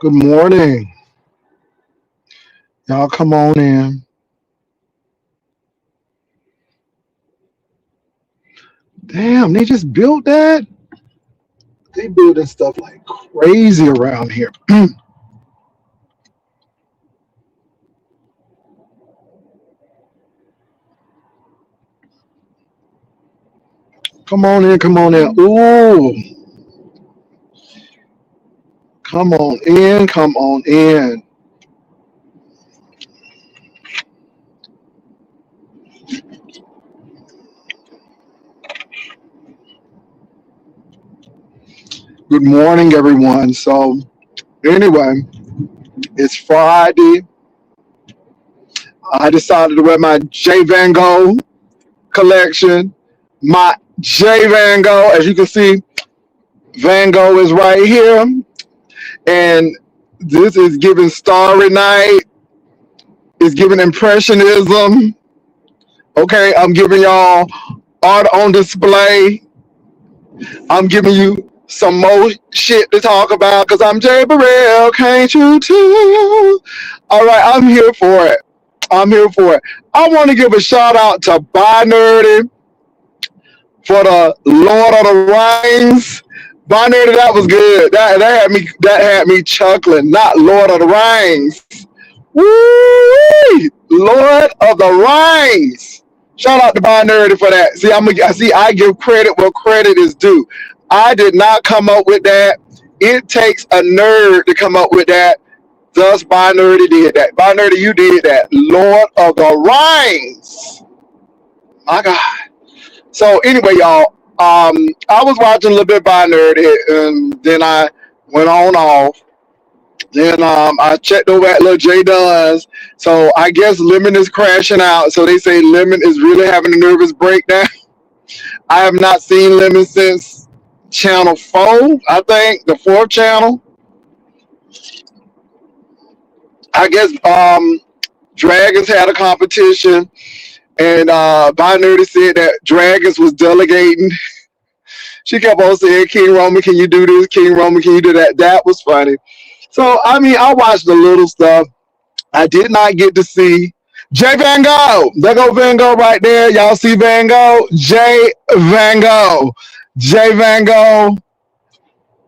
Good morning. Y'all come on in. Damn, they just built that? They building stuff like crazy around here. Come on in, come on in. Ooh, come on in, come on in. Good morning, everyone. So, anyway, it's Friday. I decided to wear my J Van Gogh collection. My J Van Gogh, as you can see, Van Gogh is right here. And this is giving Starry Night. It's giving Impressionism. Okay, I'm giving y'all art on display. I'm giving you some more shit to talk about because I'm Jay Burrell. Can't you tell? All right, I'm here for it. I'm here for it. I want to give a shout out to Bye Nerdy for the Lord of the Rings. Bye Nerdy, that was good. That had me chuckling. Not Lord of the Rings. Woo! Lord of the Rings. Shout out to Bye Nerdy for that. I give credit where credit is due. I did not come up with that. It takes a nerd to come up with that. Thus, Bye Nerdy did that. Bye Nerdy, you did that. Lord of the Rings. My God. So anyway, y'all, I was watching a little bit Bye Nerdy, and then I went on off. Then I checked over at Lil J Dunn's. So I guess Lemon is crashing out. So they say Lemon is really having a nervous breakdown. I have not seen Lemon since channel 4, I think, the 4th channel. I guess Dragons had a competition, and Binary said that Dragons was delegating. She kept on saying, King Roman, can you do this? King Roman, can you do that? That was funny. So, I mean, I watched the little stuff. I did not get to see J Van Gogh. There go Van Gogh right there. Y'all see Van Gogh? J Van Gogh. J Van Gogh,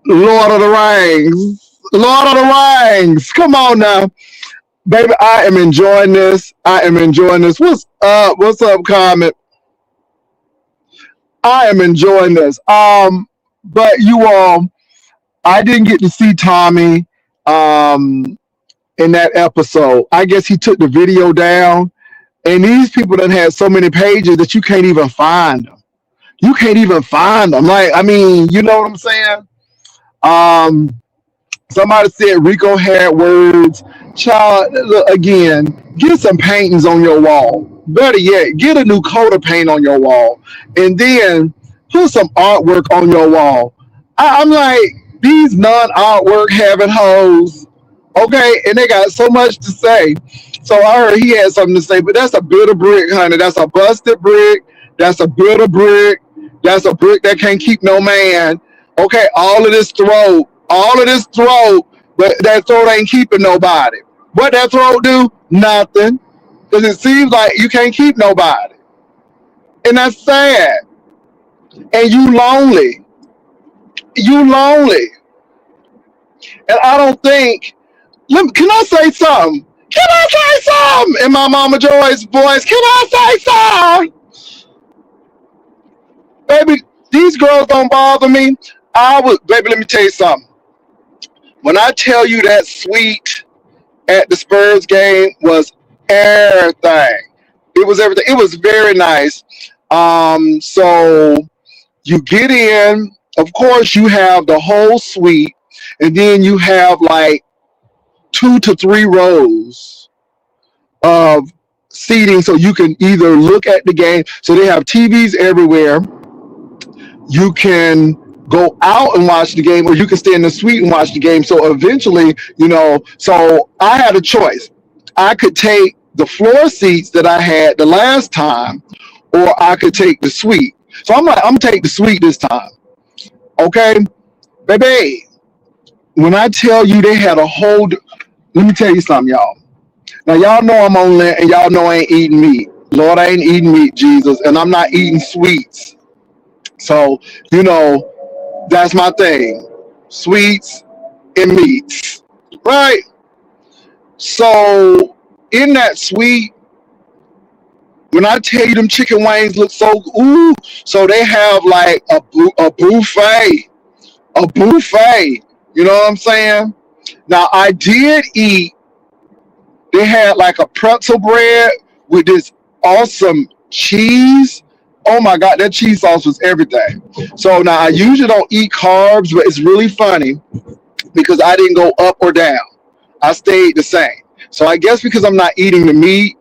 Lord of the Rings. Lord of the Rings. Come on now. Baby, I am enjoying this. I am enjoying this. What's up? What's up, Comment? I am enjoying this. But you all, I didn't get to see Tommy in that episode. I guess he took the video down. And these people that had so many pages that you can't even find them. You can't even find them. Like, I mean, you know what I'm saying? Somebody said Rico had words. Child, look, again, get some paintings on your wall. Better yet, get a new coat of paint on your wall. And then put some artwork on your wall. I'm like, these non-artwork having hoes, okay, and they got so much to say. So I heard he had something to say, but that's a bitter brick, honey. That's a busted brick. That's a bitter brick. That's a brick that can't keep no man. Okay, all of this throat, but that throat ain't keeping nobody. What that throat do? Nothing. Because it seems like you can't keep nobody. And that's sad. And you lonely. You lonely. And I don't think, can I say something? Can I say something? In my Mama Joy's voice, can I say something? Baby, these girls don't bother me. Baby, let me tell you something. When I tell you that suite at the Spurs game was everything. It was everything. It was very nice. So you get in, of course, you have the whole suite, and then you have like 2 to 3 rows of seating so you can either look at the game. So they have TVs everywhere. You can go out and watch the game, or you can stay in the suite and watch the game. So eventually, so I had a choice. I could take the floor seats that I had the last time, or I could take the suite. So I'm like, I'm gonna take the suite this time. Okay, baby. When I tell you they had a whole, let me tell you something, y'all. Now y'all know I'm on Lent, and y'all know I ain't eating meat. Lord, I ain't eating meat, Jesus, and I'm not eating sweets. So that's my thing, sweets and meats, right? So in that sweet, when I tell you them chicken wings look so ooh, so they have like a buffet, a buffet. You know what I'm saying? Now I did eat. They had like a pretzel bread with this awesome cheese. Oh my God, that cheese sauce was everything. So now I usually don't eat carbs, but it's really funny because I didn't go up or down. I stayed the same. So I guess because I'm not eating the meat,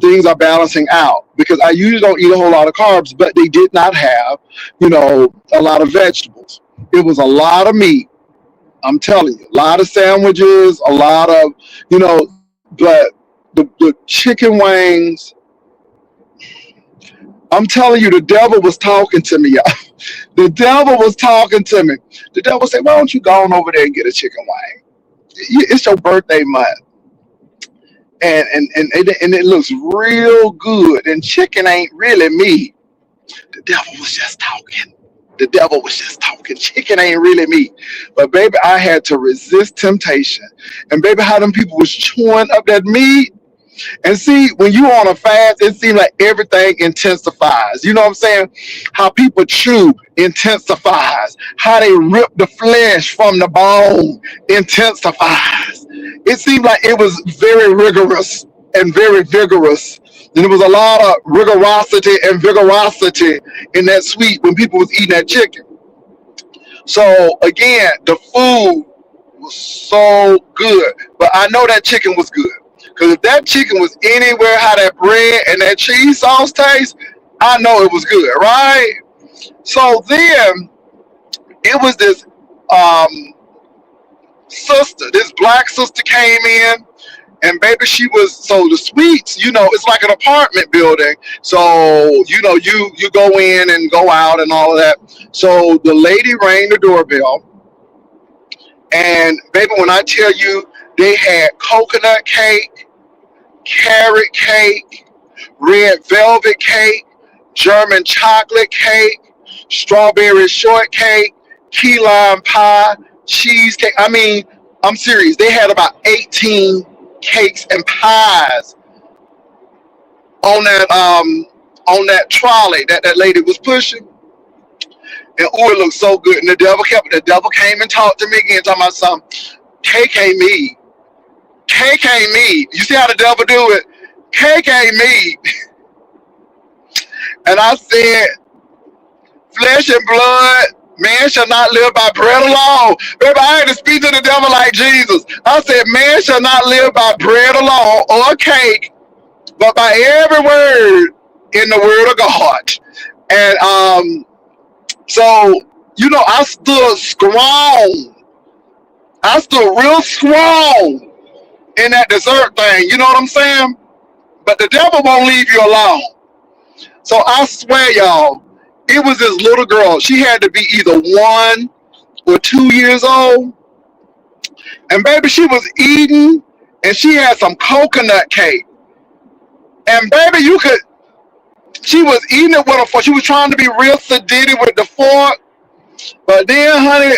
things are balancing out. Because I usually don't eat a whole lot of carbs, but they did not have, a lot of vegetables. It was a lot of meat. I'm telling you, a lot of sandwiches, a lot of, but the chicken wings, I'm telling you, the devil was talking to me, y'all. The devil was talking to me. The devil said, why don't you go on over there and get a chicken wing? It's your birthday month. And it looks real good. And chicken ain't really meat. The devil was just talking. The devil was just talking. Chicken ain't really meat. But baby, I had to resist temptation. And baby, how them people was chewing up that meat. And see, when you on a fast, it seems like everything intensifies. You know what I'm saying? How people chew intensifies. How they rip the flesh from the bone intensifies. It seemed like it was very rigorous and very vigorous. And there was a lot of rigorosity and vigorosity in that sweet when people was eating that chicken. So again, the food was so good. But I know that chicken was good. Because if that chicken was anywhere how that bread and that cheese sauce tastes, I know it was good, right? So then it was this sister, this black sister came in, and baby, she was, so the suites, it's like an apartment building. So, you go in and go out and all of that. So the lady rang the doorbell, and baby, when I tell you, they had coconut cake, carrot cake, red velvet cake, German chocolate cake, strawberry shortcake, key lime pie, cheesecake. I mean, I'm serious. They had about 18 cakes and pies on that trolley that lady was pushing. And it looked so good. And the devil came and talked to me again, talking about something. Cake ain't meat. Cake ain't meat. You see how the devil do it? Cake ain't meat. And I said, flesh and blood, man shall not live by bread alone. Baby, I had to speak to the devil like Jesus. I said, man shall not live by bread alone or cake, but by every word in the word of God. And so, I stood strong. I stood real strong in that dessert thing. You know what I'm saying? But the devil won't leave you alone. So I swear, y'all, it was this little girl. She had to be either 1 or 2 years old. And baby, she was eating, and she had some coconut cake. And baby, she was eating it with a fork. She was trying to be real sedity with the fork. But then, honey,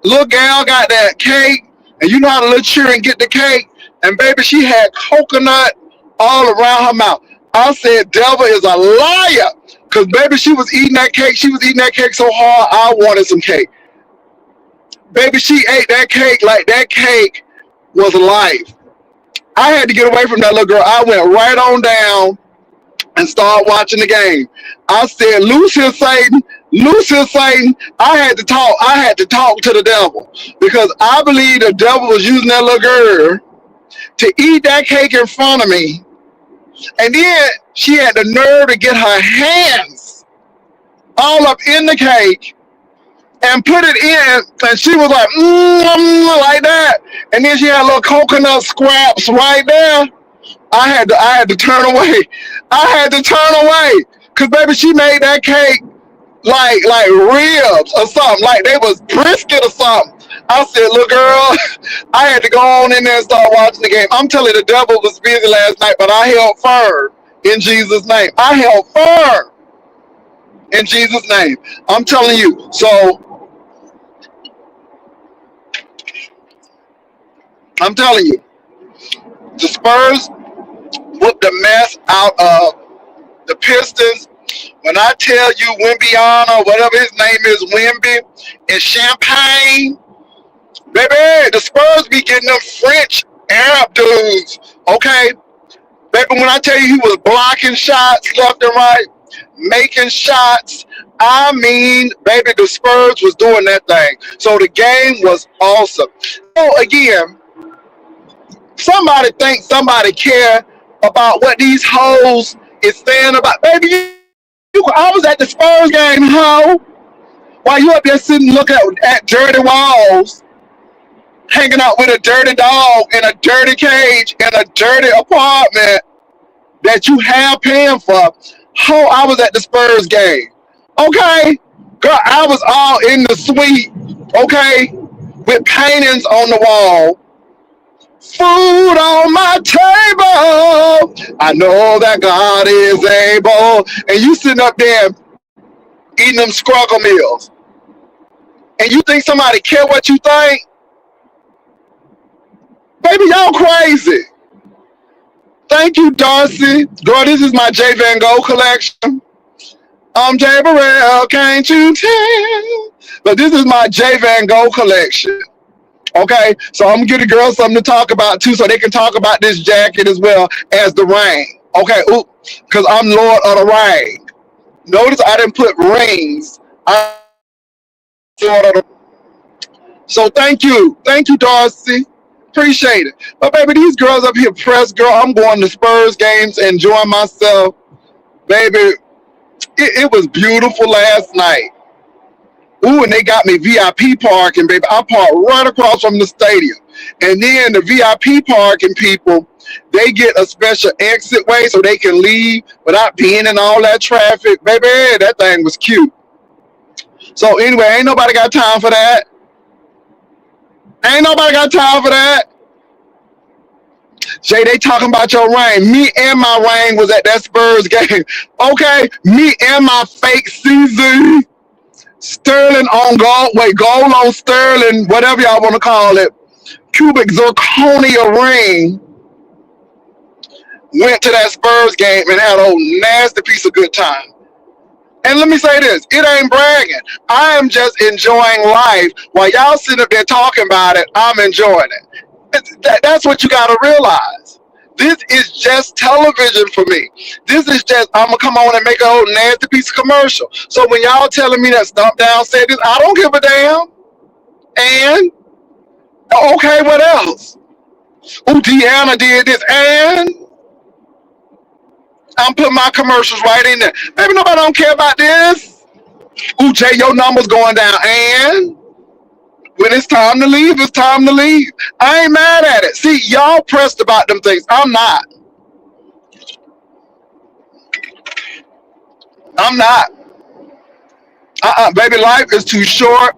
little gal got that cake. And you know how the little children get the cake. And baby, she had coconut all around her mouth. I said, devil is a liar. Because baby, she was eating that cake. She was eating that cake so hard, I wanted some cake. Baby, she ate that cake like that cake was life. I had to get away from that little girl. I went right on down and started watching the game. I said, loose here, Satan. Loose here, Satan. I had to talk to the devil. Because I believe the devil was using that little girl to eat that cake in front of me. And then she had the nerve to get her hands all up in the cake and put it in, and she was like, like that. And then she had little coconut scraps right there. I had to turn away. I had to turn away. Because, baby, she made that cake like ribs or something, like they was brisket or something. I said, "Look, girl," I had to go on in there and start watching the game. I'm telling you, the devil was busy last night, but I held firm in Jesus' name. I held firm in Jesus' name. I'm telling you. So I'm telling you, the Spurs whooped the mess out of the Pistons. When I tell you Wimbiana, whatever his name is, Wimby, and Champagne, baby, the Spurs be getting them French Arab dudes, okay? Baby, when I tell you he was blocking shots left and right, making shots, I mean, baby, the Spurs was doing that thing. So the game was awesome. So again, somebody think somebody care about what these hoes is saying about, baby, I was at the Spurs game, hoe, while you up there sitting looking at dirty walls, hanging out with a dirty dog in a dirty cage in a dirty apartment that you have paying for. Ho, I was at the Spurs game. Okay? Girl, I was all in the suite, okay? With paintings on the wall. Food on my table. I know that God is able. And you sitting up there eating them struggle meals. And you think somebody care what you think? Baby, y'all crazy. Thank you, Darcy. Girl, this is my J. Van Gogh collection. I'm Jay Burrell, can't you tell? But this is my J. Van Gogh collection. Okay, so I'm gonna give the girls something to talk about too, so they can talk about this jacket as well as the rain. Okay, because I'm Lord of the Rain. Notice I didn't put rings. I'm Lord of the. So thank you, Darcy. Appreciate it. But baby, these girls up here pressed, girl. I'm going to Spurs games, enjoying myself, baby. It was beautiful last night. Ooh, and they got me VIP parking, baby. I parked right across from the stadium. And then the VIP parking people, they get a special exit way so they can leave without being in all that traffic. Baby, that thing was cute. So anyway, ain't nobody got time for that. Ain't nobody got time for that. Jay, they talking about your ring. Me and my ring was at that Spurs game. Okay, me and my fake CZ. Sterling on gold, gold on sterling, whatever y'all want to call it, cubic zirconia ring, went to that Spurs game and had a old nasty piece of good time. And let me say this, it ain't bragging. I am just enjoying life. While y'all sitting up there talking about it, I'm enjoying it. That's what you got to realize. This is just television for me. This is just, I'm going to come on and make a whole nasty piece of commercial. So when y'all telling me that Stomp Down said this, I don't give a damn. And, okay, what else? Ooh, Deanna did this. And I'm putting my commercials right in there. Baby, nobody don't care about this. Ooh, Jay, your number's going down. And when it's time to leave, it's time to leave. I ain't mad at it. See, y'all pressed about them things. I'm not. I'm not. Baby, life is too short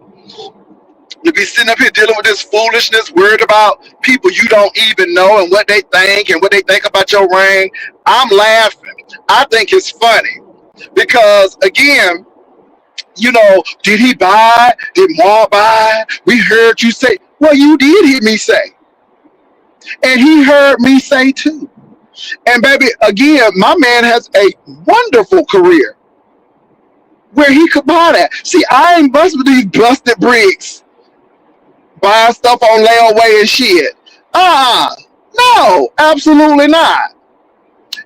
to be sitting up here dealing with this foolishness, worried about people you don't even know and what they think about your ring. I'm laughing. I think it's funny because, again, you know, did he buy? Did Maul buy? We heard you say. Well, you did hear me say. And he heard me say too. And baby, again, my man has a wonderful career where he could buy that. See, I ain't busted these busted bricks buying stuff on layaway and shit. No, absolutely not.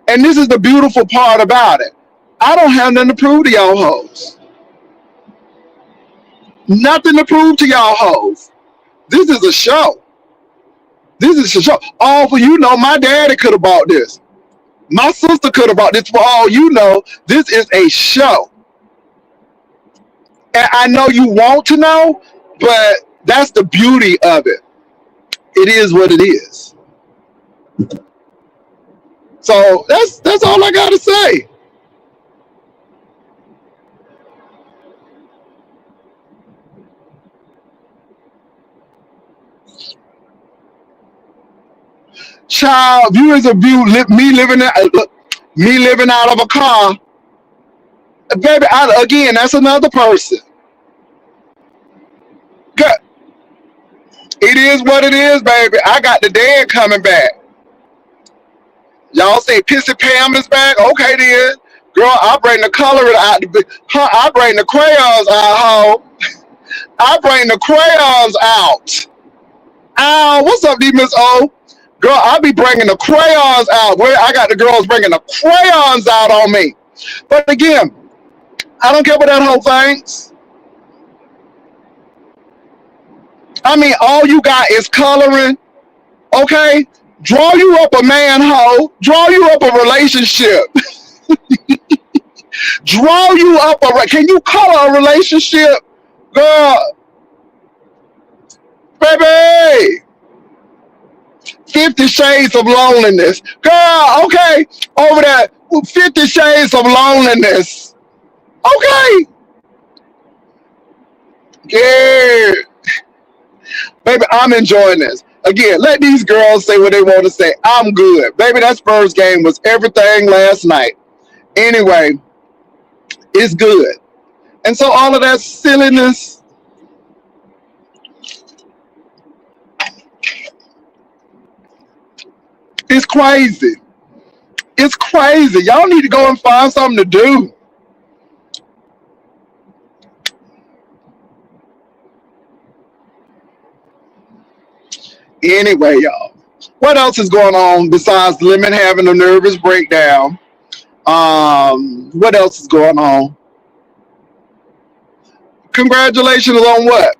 And this is the beautiful part about it. I don't have nothing to prove to y'all hoes. Nothing to prove to y'all hoes. This is a show. This is a show. All for you know, my daddy could have bought this. My sister could have bought this. For all you know, this is a show. And I know you want to know, but that's the beauty of it. It is what it is. So that's all I gotta say. Child, viewers of me living out of a car, baby. Again, that's another person. Good. It is what it is, baby. I got the dad coming back. Y'all say Pissy Pam is back? Okay, then. Girl, I bring the coloring out. I bring the crayons out, ho. I bring the crayons out. Ow, what's up, D Miss O? Girl, I be bringing the crayons out. Where I got the girls bringing the crayons out on me. But again, I don't care what that whole thinks. I mean, all you got is coloring, okay? Draw you up a man, ho. Draw you up a relationship. Draw you up can you color a relationship? Girl, baby. 50 Shades of Loneliness. Girl, okay. Over there, 50 Shades of Loneliness. Okay. Yeah. Baby, I'm enjoying this. Again, let these girls say what they want to say. I'm good. Baby, that Spurs game was everything last night. Anyway, it's good. And so all of that silliness, it's crazy. It's crazy. Y'all need to go and find something to do. Anyway, y'all, what else is going on besides Lemon having a nervous breakdown? What else is going on? Congratulations on what?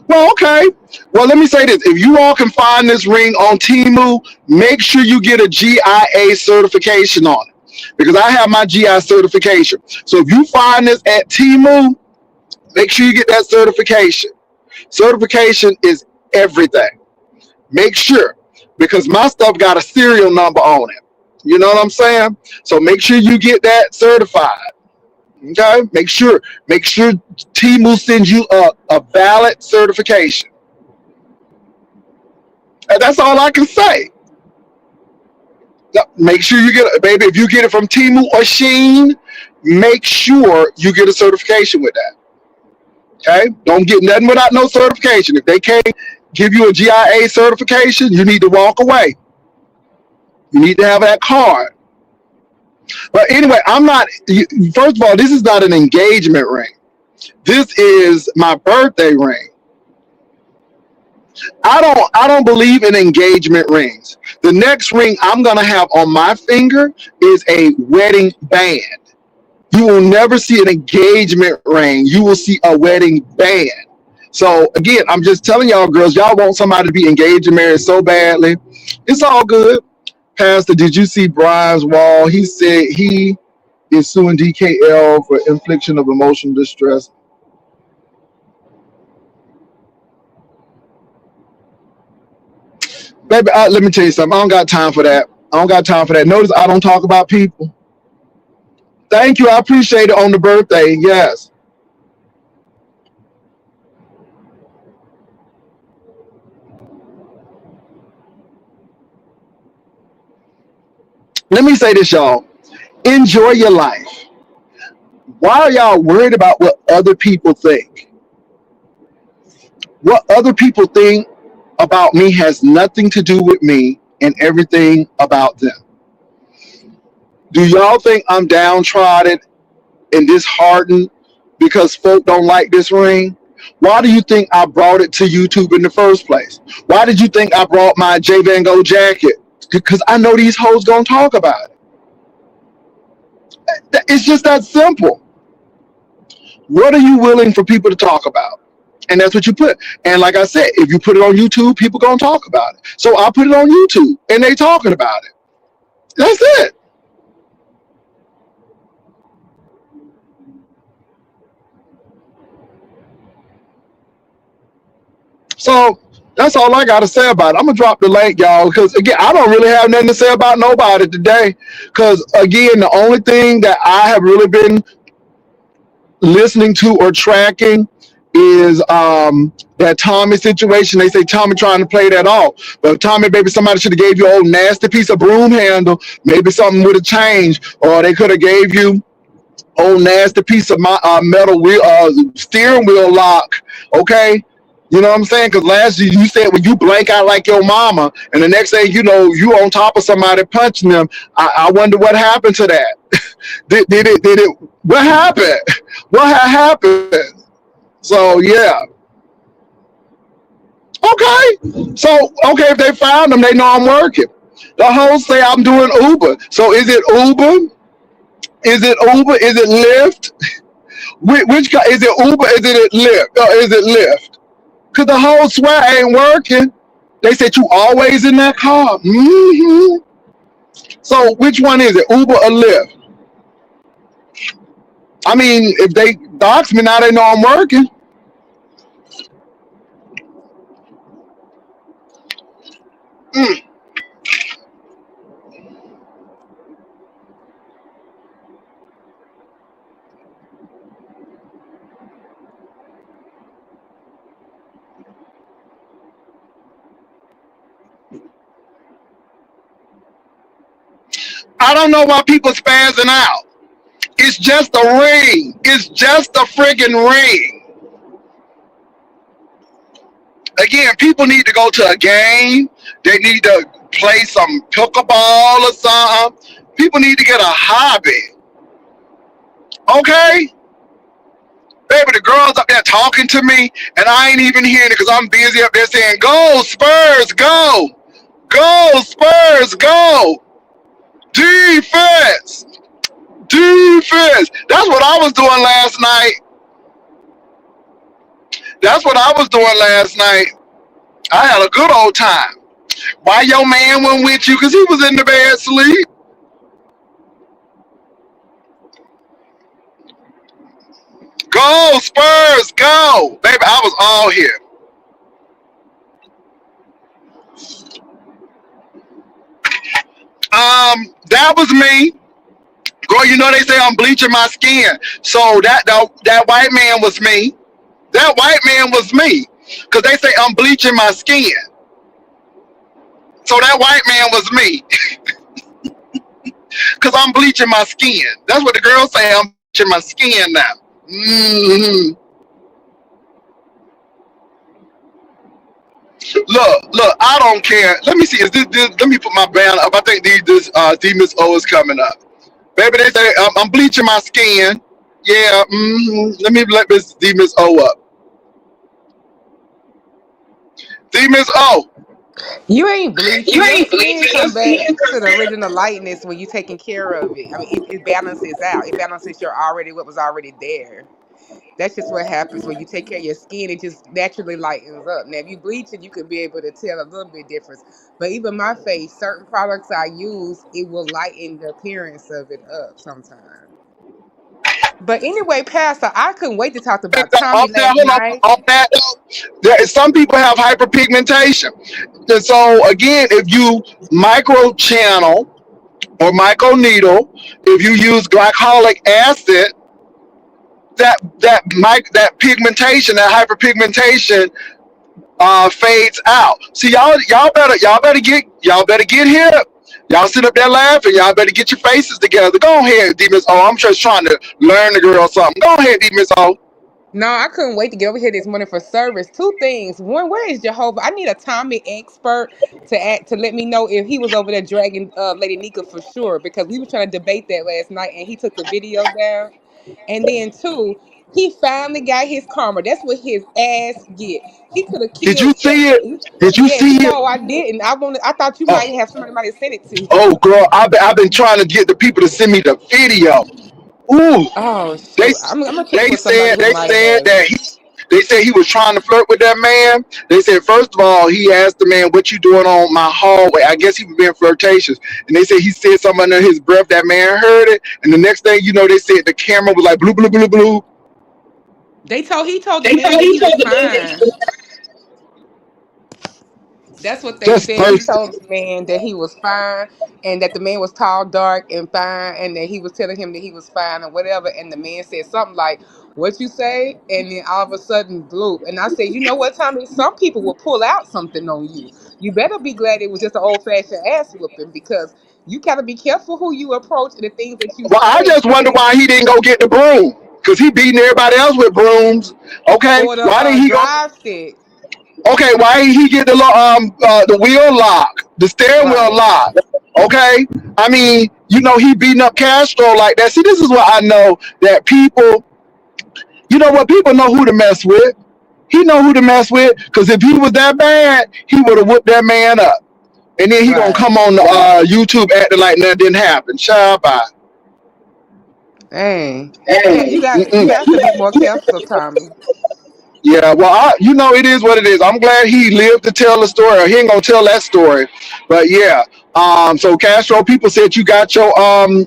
Well, okay. Well, let me say this. If you all can find this ring on Temu, make sure you get a GIA certification on it. Because I have my GI certification. So if you find this at Temu, make sure you get that certification. Certification is everything. Make sure. Because my stuff got a serial number on it. You know what I'm saying? So make sure you get that certified. Okay? Make sure Temu sends you a valid certification. And that's all I can say. Make sure you get it, baby. If you get it from Temu or Shein, make sure you get a certification with that. Okay? Don't get nothing without no certification. If they can't give you a GIA certification, you need to walk away. You need to have that card. But anyway, first of all, this is not an engagement ring. This is my birthday ring. I don't believe in engagement rings. The next ring I'm gonna have on my finger is a wedding band. You will never see an engagement ring. You will see a wedding band. So again, I'm just telling y'all girls, y'all want somebody to be engaged and married so badly. It's all good. Pastor, did you see Brian's wall? He said he is suing DKL for infliction of emotional distress. Baby, let me tell you something. I don't got time for that. I don't got time for that. Notice I don't talk about people. Thank you. I appreciate it on the birthday. Yes. Let me say this, y'all. Enjoy your life. Why are y'all worried about what other people think? What other people think about me has nothing to do with me and everything about them. Do y'all think I'm downtrodden and disheartened because folk don't like this ring? Why do you think I brought it to YouTube in the first place? Why did you think I brought my J Van Gogh jacket? Because I know these hoes gonna talk about it. It's just that simple. What are you willing for people to talk about? And that's what you put. And like I said, if you put it on YouTube, people gonna talk about it. So I put it on YouTube and they talking about it. That's it. So that's all I got to say about it. I'm going to drop the link, y'all, because, again, I don't really have nothing to say about nobody today because, again, the only thing that I have really been listening to or tracking is that Tommy situation. They say Tommy trying to play that off, but Tommy, baby, somebody should have gave you an old nasty piece of broom handle. Maybe something would have changed, or they could have gave you old nasty piece of my metal wheel steering wheel lock. Okay. You know what I'm saying? Because last year you said when you blank out like your mama, and the next thing you know, you on top of somebody punching them. I wonder what happened to that. Did it? What happened? What had happened? So yeah. Okay. So okay, if they found them, they know I'm working. The host say I'm doing Uber. So is it Uber? Is it Uber? Is it Lyft? Which is it Uber? Is it Lyft? Or is it Lyft? Cause the whole swear ain't working. They said you always in that car. So which one is it, Uber or Lyft? I mean, if they dox me now, they know I'm working. Mm. I don't know why people spazzing out. It's just a ring. It's just a friggin' ring. Again, people need to go to a game. They need to play some pickleball or something. People need to get a hobby. Okay? Baby, the girls up there talking to me, and I ain't even hearing it because I'm busy up there saying, go, Spurs, go. Go, Spurs, go. Defense. Defense. That's what I was doing last night. That's what I was doing last night. I had a good old time. Why your man went with you? Because he was in the bed sleep. Go, Spurs, go. Baby, I was all here. That was me. Girl, you know they say I'm bleaching my skin. So that white man was me. That white man was me. Because they say I'm bleaching my skin. So that white man was me. Because I'm bleaching my skin. That's what the girls say. I'm bleaching my skin now. Mm-hmm. Look, I don't care. Let me see. Is this let me put my band up. I think this Demon's O is coming up. Baby, they say I'm bleaching my skin. Yeah, let me let this Demon's O up. Demon's O. You ain't bleaching. You Your ain't skin bleaching. Your come back skin. to the original lightness when you taking care of it. I mean, it balances out. It balances what was already there. That's just what happens when you take care of your skin. It just naturally lightens up. Now, if you bleach it, you could be able to tell a little bit difference. But even my face, certain products I use, it will lighten the appearance of it up sometimes. But anyway, Pastor, I couldn't wait to talk about Tommy Off that, last hold on, night. off that. Some people have hyperpigmentation. And so again, if you micro channel or micro needle, if you use glycolic acid, that pigmentation, that hyperpigmentation fades out. See, y'all better get here. Y'all sit up there laughing. Y'all better get your faces together. Go ahead, D Miss O. I'm just trying to learn the girl something. Go ahead, D Miss O. No, I couldn't wait to get over here this morning for service. Two things. One, where is Jehovah? I need a Tommy expert to let me know if he was over there dragging Lady Nika for sure because we were trying to debate that last night and he took the video down. And then two, he finally got his karma. That's what his ass get. He could have Did you killed. see it? Did you Yes, see it? no, I didn't. I thought you Oh, might have somebody might have sent it to you. oh, girl, I've been trying to get the people to send me the video. Ooh, Oh they shoot, I'm gonna check they with somebody said who they might said have that it. they said he was trying to flirt with that man. They said first of all he asked the man, "What you doing on my hallway?" I guess he was being flirtatious, and they said he said something under his breath. That man heard it, and the next thing you know, they said the camera was like blue, blue, blue, blue. He told the They man told that he he was told the man that he fine. was That's what they Just said. He thirsty. told the man that he was fine and that the man was tall, dark, and fine, and that he was telling him that he was fine or whatever. And the man said something like, "What you say?" And then all of a sudden, bloop. And I said, "You know what, Tommy? Some people will pull out something on you. You better be glad it was just an old fashioned ass whooping because you gotta be careful who you approach and the things that you Well, I say just wonder why he didn't go get the broom. Cause he beating everybody else with brooms. Okay, or the why didn't he go? drive stick. Okay, why didn't he get the wheel lock, the steering wheel Right. lock? Okay, I mean, he beating up Castro like that. See, this is what I know that people, what people know who to mess with. He know who to mess with because if he was that bad, he would have whooped that man up. And then he gonna Right. come on YouTube acting like nothing didn't happen. Child, bye. Dang. You got to be more Mm-mm. careful, Tommy. Yeah, well, it is what it is. I'm glad he lived to tell the story, or he ain't gonna tell that story. But yeah, so Castro, people said you got your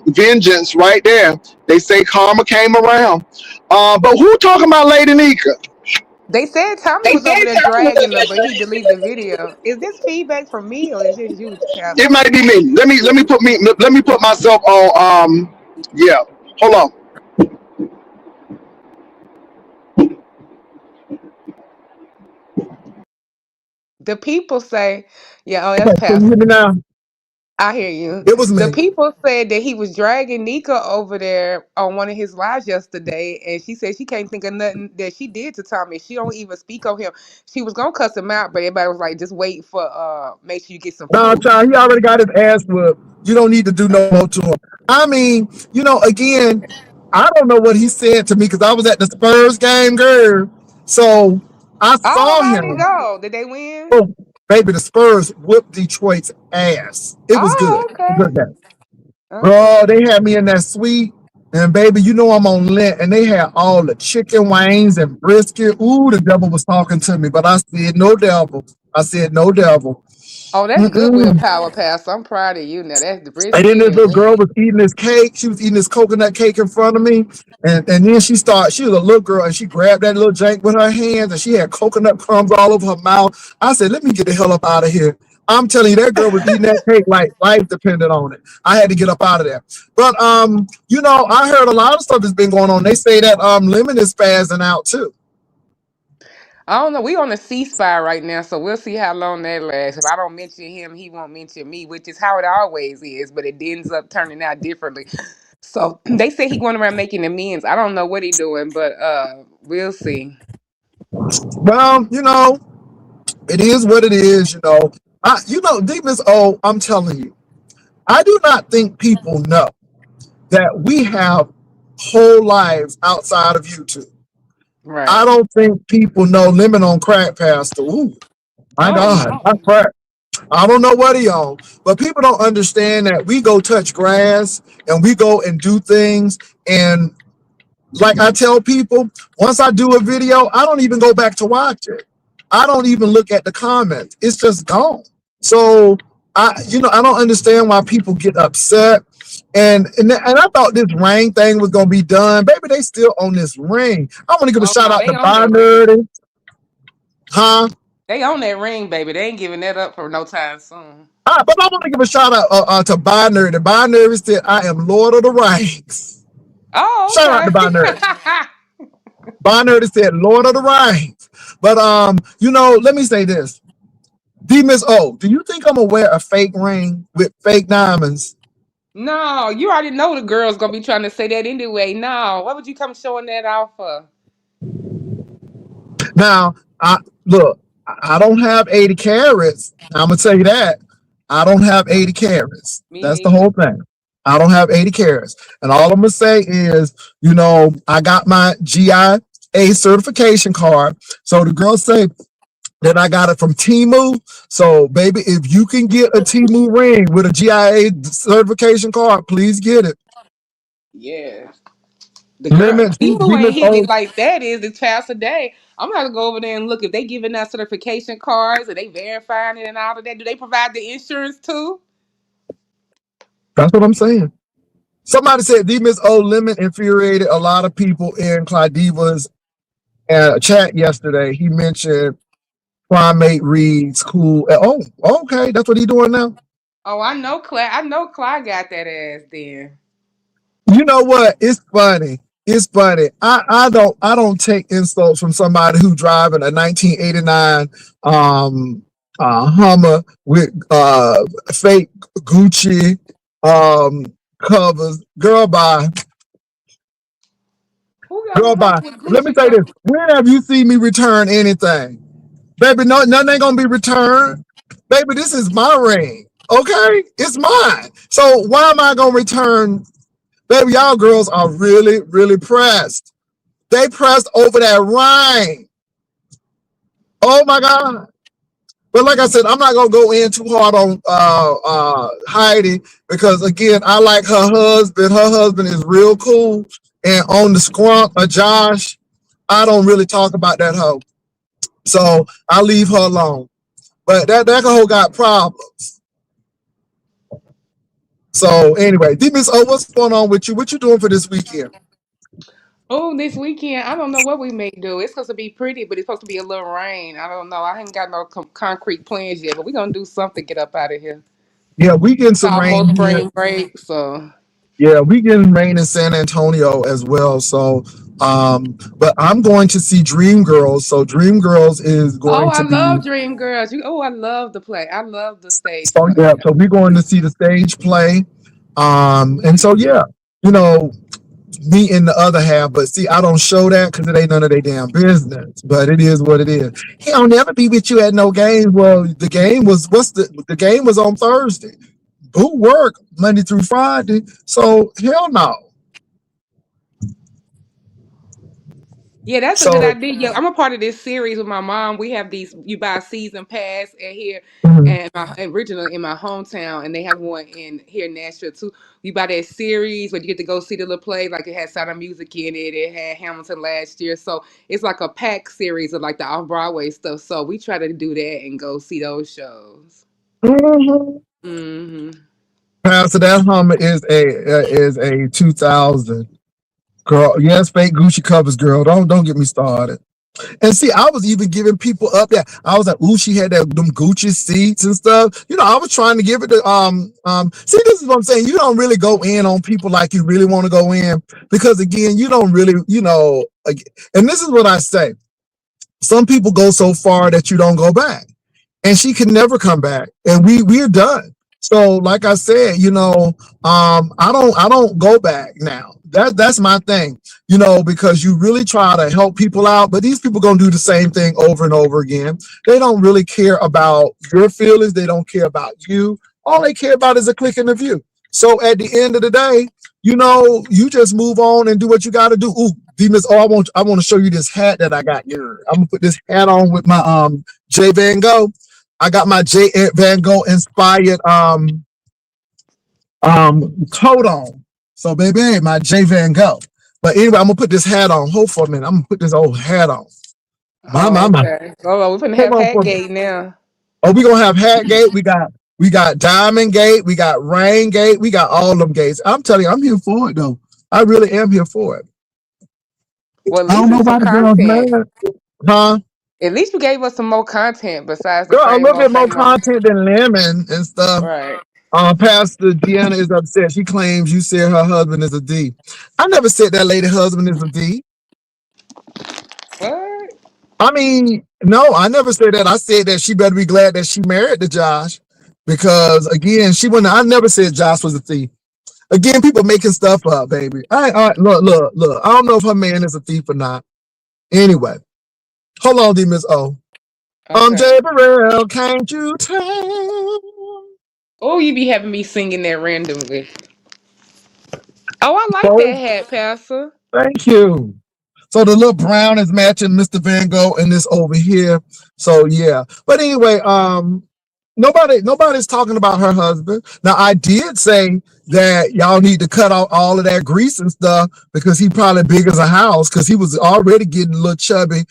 vengeance right there. They say karma came around. But who talking about Lady Nika? They said Tommy was over there dragging her, but he deleted the video. Is this feedback from me or is this you, It Pastor? might be me. Let me put myself on. Yeah, hold on. The people say, yeah, oh, Okay, that's can you hear Pastor. me now? I hear you. It was The me. people said that he was dragging Nika over there on one of his lives yesterday, and she said she can't think of nothing that she did to Tommy. She don't even speak on him. She was gonna cuss him out, but everybody was like, just wait for make sure you get some No, proof. child, he already got his ass whooped. You don't need to do no more to him. I mean, again, I don't know what he said to me because I was at the Spurs game, girl. So I Oh, saw how'd it him. go? Did they win? Oh, baby, the Spurs whooped Detroit's ass. It was good. Oh, okay. Good game. Okay. Bro, they had me in that suite. And baby, I'm on Lent, and they had all the chicken wings and brisket. Ooh, the devil was talking to me, but I said no devil. I said no devil. Oh, that's good Mm-mm. willpower, Pastor. I'm proud of you. Now that's the And then brisket this and little girl wings. was eating this cake. She was eating this coconut cake in front of me. And then she was a little girl and she grabbed that little jank with her hands and she had coconut crumbs all over her mouth. I said, let me get the hell up out of here. I'm telling you, that girl was eating that cake like life depended on it. I had to get up out of there. But I heard a lot of stuff that's been going on. They say that Lemon is spazzing out too. I don't know. We on a ceasefire right now, so we'll see how long that lasts. If I don't mention him, he won't mention me, which is how it always is. But it ends up turning out differently. So they say he going around making amends. I don't know what he doing, but we'll see. Well, it is what it is, Deep is I'm telling you, I do not think people know that we have whole lives outside of YouTube. I Right. don't think people know Lemon on crack, Pastor. Ooh, my Oh God, no. not crack. I don't know what he on, but people don't understand that we go touch grass and we go and do things. And like I tell people, once I do a video, I don't even go back to watch it. I don't even look at the comments. It's just gone. So I don't understand why people get upset. And I thought this ring thing was gonna be done. Baby, they still on this ring. I want to give a Oh shout no. out They to on that ring. Binary, huh? They on that ring, baby. They ain't giving that up for no time soon. But I want to give a shout out to Binary. The Binary said, "I am Lord of the Rings." Oh, Shout out to okay. Binary. Binary said, "Lord of the Rings." But let me say this. D Miss O, do you think I'm gonna wear a fake ring with fake diamonds? No, you already know the girl's gonna be trying to say that anyway. No, why would you come showing that off for? Now, look, I don't have 80 carats. I'm gonna tell you that. I don't have 80 carats. Me That's the neither. whole thing. I don't have 80 carats. And all I'm gonna say is, I got my GIA certification card. So the girls say that I got it from Timu. So, baby, if you can get a Timu ring with a GIA certification card, please get it. Yeah. The girl, Limit, Timu ain't Miss hit it O. like that is the child today. I'm gonna go over there and look if they giving out certification cards, are they verifying it and all of that. Do they provide the insurance too? That's what I'm saying. Somebody said D Miss O limit infuriated a lot of people in Claudiva's chat yesterday. He mentioned Primate reads cool. Oh, okay, that's what he doing now. Oh, I know Clyde. I know Clyde got that ass then. You know what? It's funny. It's funny. I don't take insults from somebody who driving a 1989 Hummer with fake Gucci um covers. Who got a Girl Hummer bye. with Let me Gucci say this. cover? When have you seen me return anything? Baby, no, nothing ain't gonna be returned. Baby, this is my ring. Okay? It's mine. So why am I gonna return? Baby, y'all girls are really, really pressed. They pressed over that ring. Oh my God. But like I said, I'm not gonna go in too hard on Heidi because again, I like her husband. Her husband is real cool. And on the squunk of Josh, I don't really talk about that hoe. So I leave her alone. But that hoe got problems. So anyway, D Miss O, what's going on with you? What you doing for this weekend? Oh, this weekend, I don't know what we may do. It's supposed to be pretty, but it's supposed to be a little rain. I don't know. I ain't got no concrete plans yet, but we're gonna do something to get up out of here. Yeah, we getting It's some almost rain here. spring break, so. Yeah, we getting rain in San Antonio as well. So but I'm going to see Dreamgirls. So Dreamgirls is Oh, going I to be love Dream Girls. Oh, I love the play. I love the stage so play. yeah, so we're going to see the stage play. And so yeah, you know, me in the other half, but see, I don't show that because it ain't none of their damn business. But it is what it is. He'll never be with you at no game. Well, the game was the game was on Thursday. Who work Monday through Friday? So hell no. Yeah, that's a good So idea. Yeah, I'm a part of this series with my mom. We have these. You buy a season pass at here, mhm. and my originally in my hometown, and they have one in here in Nashville too. You buy that series where you get to go see the little play. Like it had Sound of Music in it. It had Hamilton last year, so it's like a pack series of like the off Broadway stuff. So we try to do that and go see those shows. Mhm. Hmm. Pastor, that Hummer is a 2000 girl. Yes, fake Gucci covers, girl. Don't get me started. And see, I was even giving people up that I was like, ooh, she had them Gucci seats and stuff. You know, I was trying to give it to see, this is what I'm saying. You don't really go in on people like you really want to go in because again, you don't really, and this is what I say. Some people go so far that you don't go back and she can never come back. And we're done. So, like I said, I don't go back now. That's my thing, because you really try to help people out, but these people gonna do the same thing over and over again. They don't really care about your feelings. They don't care about you. All they care about is a click and a view. So at the end of the day, you just move on and do what you got to do. Ooh, Demas, I want to show you this hat that I got here. I'm gonna put this hat on with my J Van Gogh. I got my J Van Gogh inspired coat on. So baby, my J Van Gogh. But anyway, I'm gonna put this hat on. Hold for a minute. I'm gonna put this old hat on. Oh, My. okay. Oh, we're gonna Hold have on for a minute. Hatgate now. Oh, we gonna have Hat Gate. We got Diamond Gate. We got Rain Gate. We got all them gates. I'm telling you, I'm here for it though. I really am here for it. Well, at I don't least know it's some why the girls content. mad, huh? At least you gave us some more content besides the Girl, a same little old, bit more same old. content than Lemon and stuff. Right. Pastor Deanna is upset. She claims you said her husband is a D. I never said that lady husband is a D. What? I mean, no, I never said that. I said that she better be glad that she married to Josh. Because again, I never said Josh was a thief. Again, people making stuff up, baby. Look. I don't know if her man is a thief or not. Anyway, hold on, D Miss O. Okay. Jay Burrell, can't you tell? Oh, you be having me singing that randomly. Oh, I like that So, hat, Pastor. thank you. So the little brown is matching Mr. Van Gogh and this over here. So yeah. But anyway, nobody's talking about her husband. Now I did say that y'all need to cut out all of that grease and stuff because he probably big as a house because he was already getting a little chubby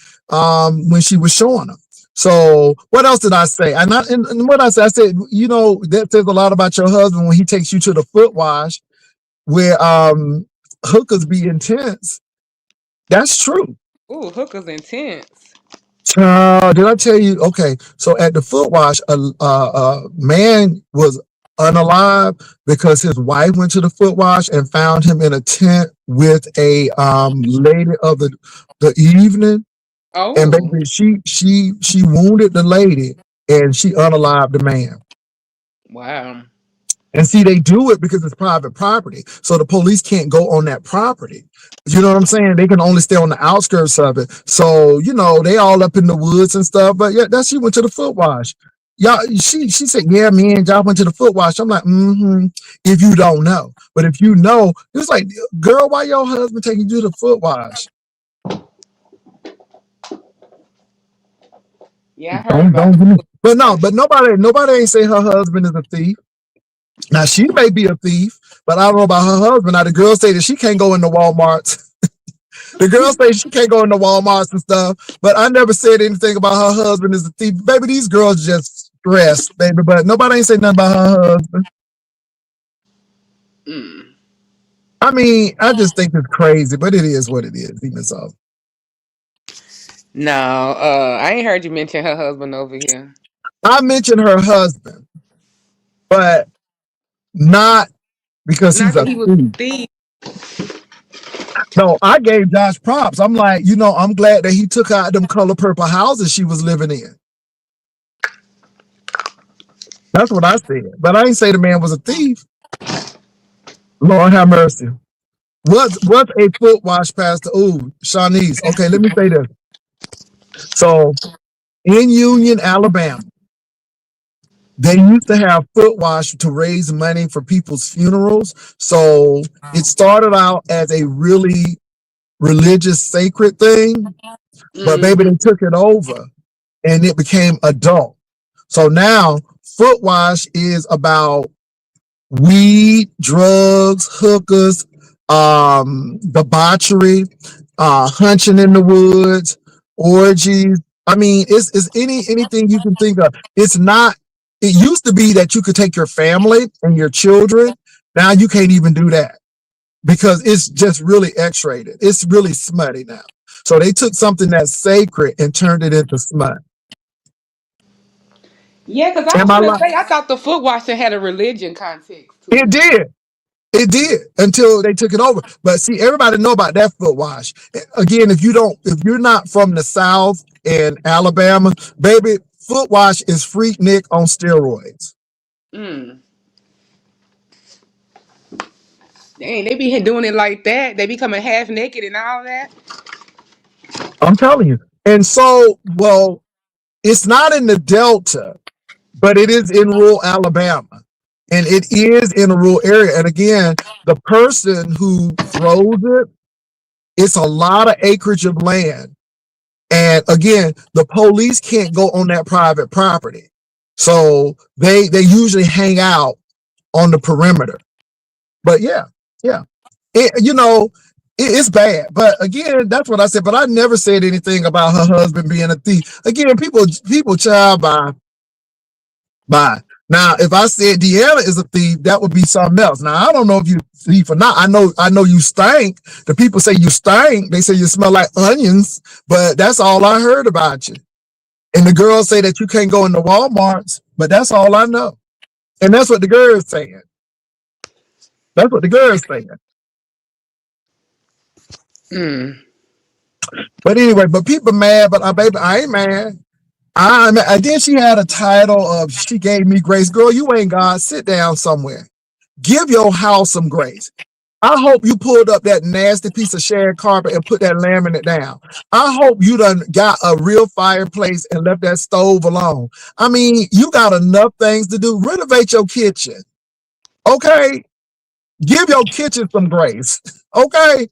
when she was showing him. So what else did I say? And what I said, that says a lot about your husband when he takes you to the foot wash where hookers be intense. That's true. Ooh, hookers intense. Did I tell you? Okay, so at the foot wash, a man was unalive because his wife went to the foot wash and found him in a tent with a lady of the evening, and Oh, basically she wounded the lady and she unalived the man. wow. And see, they do it because it's private property. So the police can't go on that property. You know what I'm saying? They can only stay on the outskirts of it. So, they all up in the woods and stuff. But yeah, she went to the foot wash. Y'all, she said, yeah, me and y'all went to the foot wash. I'm like, if you don't know. But if you know, it was like, girl, why your husband taking you to the foot wash? Yeah, I heard about Don't the give me. foot But no, wash. but nobody ain't say her husband is a thief. Now she may be a thief, but I don't know about her husband. Now the girl say that she can't go into Walmart. The girl say she can't go into Walmarts and stuff, but I never said anything about her husband is a thief. Baby, these girls just stressed, baby, but nobody ain't say nothing about her husband. Mm. I mean, I just think it's crazy, but it is what it is, even so. No, I ain't heard you mention her husband over here. I mentioned her husband, but not because he's Not that a he was a thief. thief. No, I gave Josh props. I'm like, I'm glad that he took out them color purple houses she was living in. That's what I said. But I ain't say the man was a thief. Lord have mercy. What's a foot wash, Pastor? Ooh, Shanice. Okay, let me say this. So in Union, Alabama, they used to have foot wash to raise money for people's funerals. So it started out as a really religious, sacred thing, but baby, Hmm. they took it over and it became adult. So now foot wash is about weed, drugs, hookers, debauchery, hunching in the woods, orgies. I mean, it's anything you can think of. It's not. It used to be that you could take your family and your children. Now you can't even do that because it's just really X-rated. It's really smutty now. So they took something that's sacred and turned it into smut. Yeah, because I Am was I gonna lying? say I thought the foot washing had a religion context to It it. did. It did until they took it over. But see, everybody know about that foot wash. Again, if you're not from the South and Alabama, baby, foot wash is freak Nick on steroids. Mm. Dang, they be doing it like that. They be coming half naked and all that. I'm telling you. And so, well, it's not in the Delta, but it is in rural Alabama. And it is in a rural area. And again, the person who throws it, it's a lot of acreage of land. And again, the police can't go on that private property. So they usually hang out on the perimeter. But yeah. It's bad. But again, that's what I said. But I never said anything about her husband being a thief. Again, people child by. Now, if I said Deanna is a thief, that would be something else. Now, I don't know if you thief or not. I know you stink. The people say you stink. They say you smell like onions, but that's all I heard about you. And the girls say that you can't go into Walmarts, but that's all I know. And that's what the girls saying. That's what the girls saying. Mm. But anyway, but people mad, but baby, I ain't mad. I then she had a title of she gave me grace. Girl, you ain't God. Sit down somewhere. Give your house some grace. I hope you pulled up that nasty piece of shag carpet and put that laminate down. I hope you done got a real fireplace and left that stove alone. I mean, you got enough things to do. Renovate your kitchen. Okay? Give your kitchen some grace. Okay?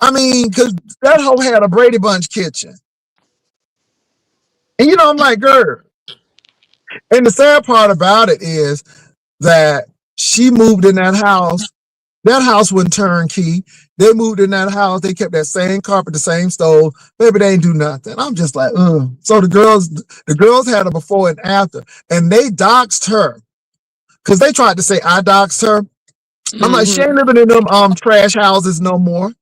I mean, because that hoe had a Brady Bunch kitchen. And I'm like, girl. And the sad part about it is that she moved in that house. That house wasn't turnkey. They moved in that house. They kept that same carpet, the same stove. Baby, they ain't do nothing. I'm just like, ugh. So the girls had a before and after, and they doxed her because they tried to say I doxed her. I'm like, she ain't Hmm. living in them trash houses no more.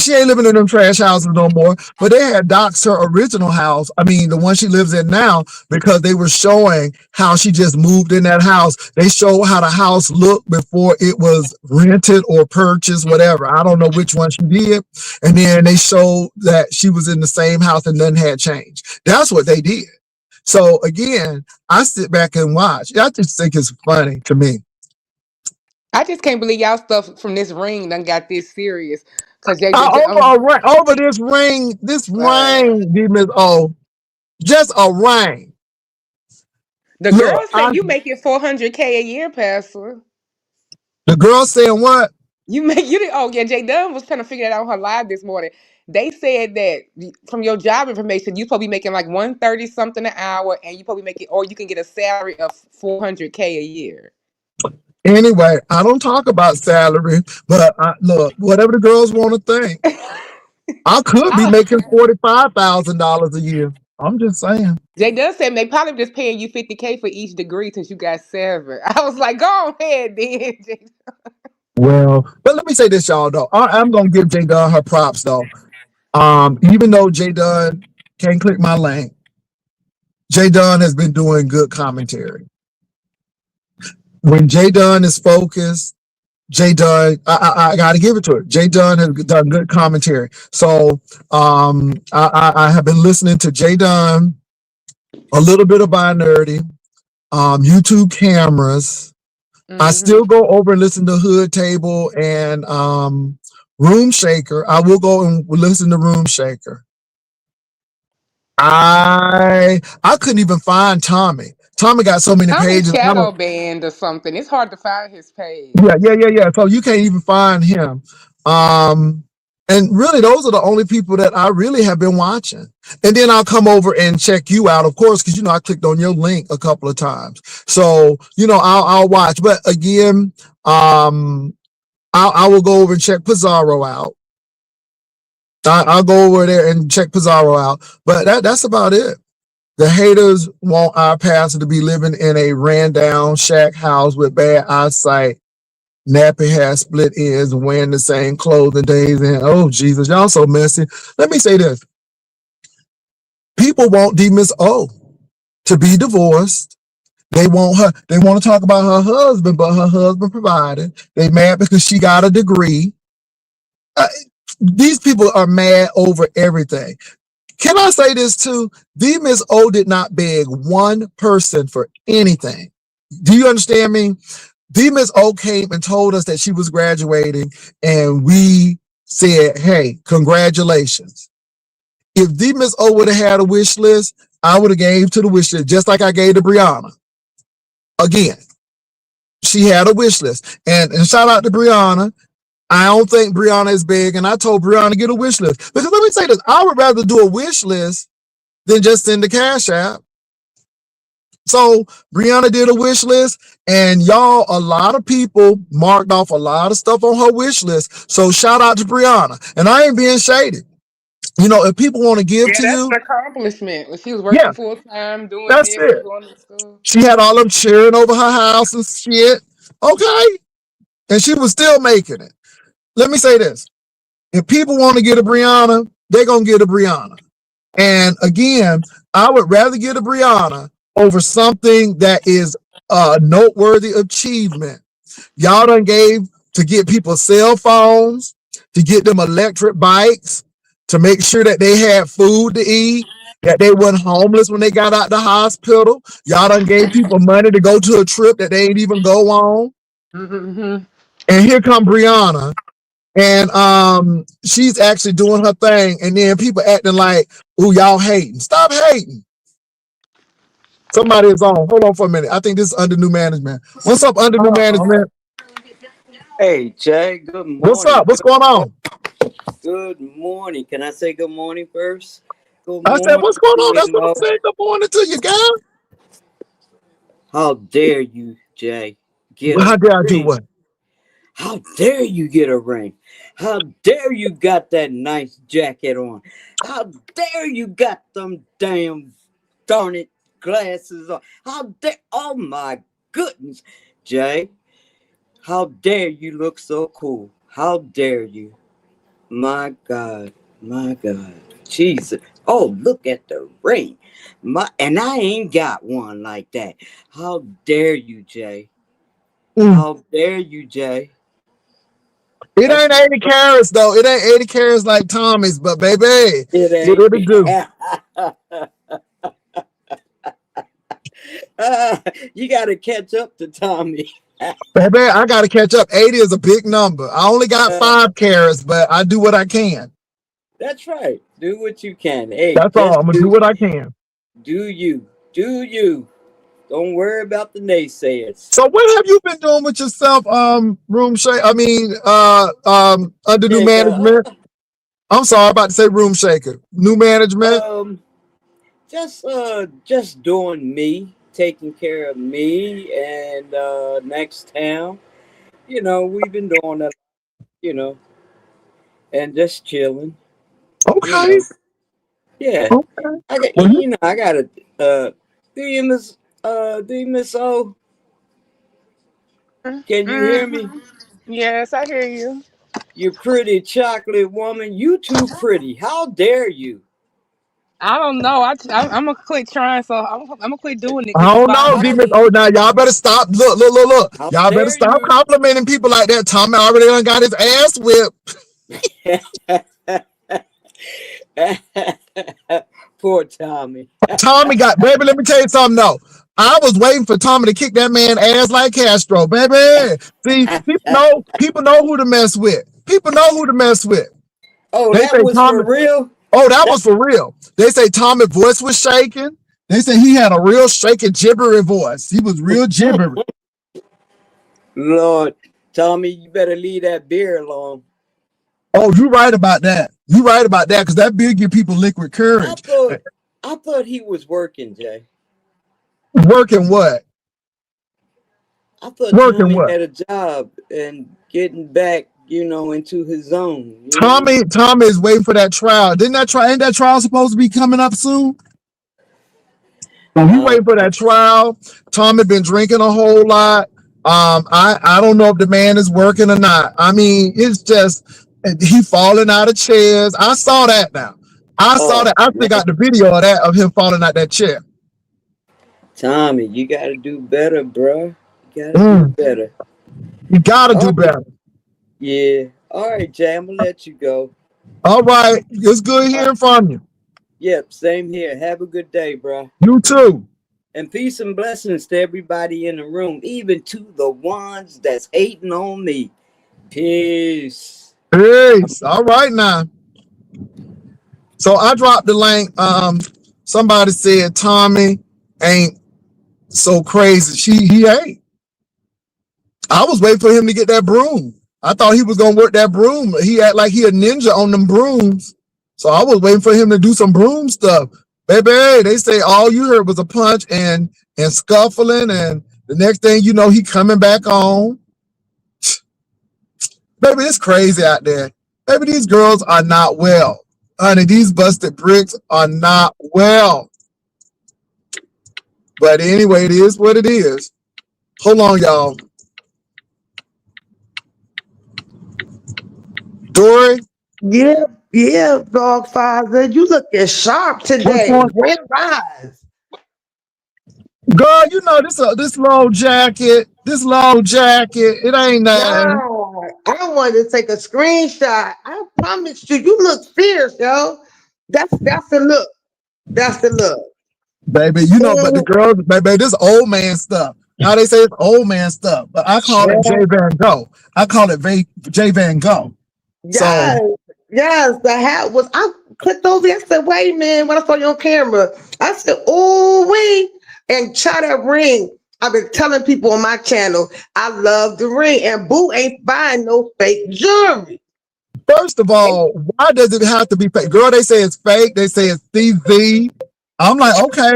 She ain't living in them trash houses no more. But they had doxed her original house. I mean, the one she lives in now, because they were showing how she just moved in that house. They show how the house looked before it was rented or purchased, whatever. I don't know which one she did. And then they showed that she was in the same house and nothing had changed. That's what they did. So again, I sit back and watch. I just think it's funny to me. I just can't believe y'all stuff from this ring done got this serious. Cause Over this ring, Miss O, just a ring. the Look, girls say you making 400K a year, Pastor. the girl saying what? You make you did. Oh yeah, Jay Dunn was trying to figure that out on her live this morning. They said that from your job information, you probably making like 130 something an hour, and you probably make it, or you can get a salary of 400K a year. Anyway, I don't talk about salary, but look, whatever the girls want to think, I could be I, making $45,000 a year. I'm just saying. Jay Dunn said they probably just paying you 50K for each degree since you got 7. I was like, go ahead, then. Well, but let me say this, y'all. Though I'm gonna give Jay Dunn her props, though. Even though Jay Dunn can't click my link, Jay Dunn has been doing good commentary. When Jay Dunn is focused, Jay Dunn, I got to give it to her. Jay Dunn has done good commentary. So I have been listening to Jay Dunn, a little bit of Nerdy, YouTube cameras. I still go over and listen to Hood Table and Room Shaker. I will go and listen to Room Shaker. I couldn't even find Tommy. Tommy got so many Tommy's pages. shadow banned or something. It's hard to find his Yeah, page. yeah. So you can't even find him. And really, those are the only people that I really have been watching. And then I'll come over and check you out, of course, because I clicked on your link a couple of times. So I'll watch. But again, I will go over and check Pizarro out. I'll go over there and check Pizarro out. But that's about it. The haters want our pastor to be living in a ran down shack house with bad eyesight, nappy hair, split ends, and wearing the same clothing days in. Oh, Jesus, y'all so messy. Let me say this. People want D Miss O to be divorced. They want to talk about her husband, but her husband provided. They mad because she got a degree. These people are mad over everything. Can I say this too? D Miss O did not beg one person for anything. Do you understand me? D Miss O came and told us that she was graduating, and we said, hey, congratulations. If D Miss O would have had a wish list, I would have gave to the wish list, just like I gave to Brianna. Again, she had a wish list. And shout out to Brianna. I don't think Brianna is big, and I told Brianna to get a wish list. Because let me say this, I would rather do a wish list than just send the cash app. So Brianna did a wish list, and y'all, a lot of people marked off a lot of stuff on her wish list. So shout out to Brianna. And I ain't being shady. If people want to give Yeah, to that's you, an accomplishment. When she was yeah, working full time, doing that's this and it. doing this stuff. She had all them cheering over her house and shit. Okay. And she was still making it. Let me say this. If people want to get a Brianna, they're going to get a Brianna. And again, I would rather get a Brianna over something that is a noteworthy achievement. Y'all done gave to get people cell phones, to get them electric bikes, to make sure that they had food to eat, that they weren't homeless when they got out the hospital. Y'all done gave people money to go to a trip that they ain't even go on. Mm-hmm. And here come Brianna. And she's actually doing her thing, and then people acting like, "Ooh, y'all hating." Stop hating. Somebody is on. Hold on for a minute. I think this is under new management. What's up, under new management? Hey Jay, good What's morning. up? What's going on? Good morning. Can I say good morning first? Good I said, morning, what's going on? That's what I'm DMO. saying. Good morning to you, guys. How dare you, Jay, get How a did I do ring? what? How dare you get a ring? How dare you got that nice jacket on? How dare you got them damn darn it glasses on? How dare, oh my goodness, Jay, how dare you look so cool? How dare you? My God, my God, Jesus! Oh, look at the ring, and I ain't got one like that. How dare you, Jay? Mm. How dare you, Jay? It That's ain't 80 carats though. It ain't 80 carats like Tommy's, but baby, what it did it do? ain't. Uh, you got to catch up to Tommy. Baby, I gotta catch up. 80 is a big number. I only got Uh, 5 carats, but I do what I can. that's right. Do what you can. Hey, That's all. just I'm gonna do what I can. do you. Do you. Don't worry about the naysayers. So what have you been doing with yourself, room shake? I mean, under new Jake, management. I'm sorry, about to say room shaker. New management. um, just doing me, taking care of me and next town. We've been doing that, you know, and just chilling, you Okay. know. Yeah. Okay. Well, I got a do you miss O? Can you hear Mm-hmm. me? Yes, I hear you. You pretty chocolate woman. You too pretty. How dare you? I don't know. I'm gonna quit trying. So I'm gonna quit doing it. I Cause don't know, bye. demons. Right? Oh, now y'all better stop. Look. How Y'all better dare stop you? complimenting people like that. Tommy already done got his ass whipped. Poor Tommy. Tommy got, baby, let me tell you something though. I was waiting for Tommy to kick that man ass like Castro, baby. See, people know who to mess with. People know who to mess with. Oh, They that say was Tommy, for real? oh, that That was for real. They say Tommy's voice was shaking. They say he had a real shaky, gibbery voice. He was real gibbery. Lord, Tommy, you better leave that beer alone. Oh, you right about that. You right about that, because that beer give people liquid I courage. thought I thought he was working, Jay. Working what? I thought Working Tommy what? had a job and getting back, into his zone, Tommy is waiting for that trial. Ain't that trial supposed to be coming up soon? So he Uh, waiting for that trial. Tommy been drinking a whole lot. I don't know if the man is working or not. I mean, it's just he falling out of chairs. I saw that now. I saw oh that. I still man, got the video of that of him falling out that chair. Tommy, you gotta do better, bro. You gotta do Mm, better. you gotta All do right, better. yeah. All right, Jay, I'm gonna let you go. All right. It's good Uh, hearing from you. yep, same here. Have a good day, bro. You too. And peace and blessings to everybody in the room, even to the ones that's hating on me. Peace. Peace. All right now. So I dropped the link. Somebody said Tommy ain't so crazy. He ain't. I was waiting for him to get that broom. I thought he was gonna work that broom. He act like he a ninja on them brooms. So I was waiting for him to do some broom stuff. Baby, they say all you heard was a punch and scuffling, and the next thing you know, he coming back on. Baby, it's crazy out there. Baby, these girls are not well. Honey, these busted bricks are not well. But anyway, it is what it is. Hold on, y'all. Dory, Yeah, yeah, dog father. You looking sharp what's today. going? Grand rise. Girl, you know this low jacket. This low jacket. It ain't nothing. God, I wanted to take a screenshot. I promise you, you look fierce, yo. That's the look. That's the look. Baby, you know, but the Mm, girls, baby, this old man stuff. How they say it's old man stuff, but I call it J yeah, Van Go. I call it J Van Go. So yes, yes. The hat was. I clicked over. I said, "Wait, man!" When I saw you on camera, I said, "Oh, wait!" And try that ring. I've been telling people on my channel, I love the ring, and Boo ain't buying no fake jewelry. first of all, why does it have to be fake? Girl, they say it's fake. They say it's CZ. I'm like, okay,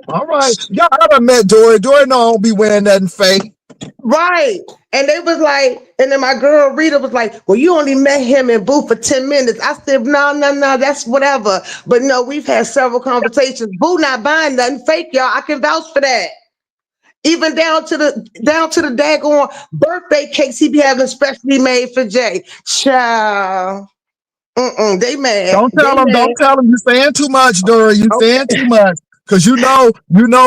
all right. Y'all ever met Dory? Dory no, I don't be wearing nothing fake. Right. And they was like, and then my girl Rita was like, well, you only met him in Boo for 10 minutes. I said, no, no, no, that's whatever. But no, we've had several conversations. Boo not buying nothing fake, y'all. I can vouch for that. Even down to the daggone birthday cakes he be having specially made for Jay. Child. They mad. Don't tell They him. mad. Don't tell him. You saying too much, Dora. You saying Okay. too much. Cause you know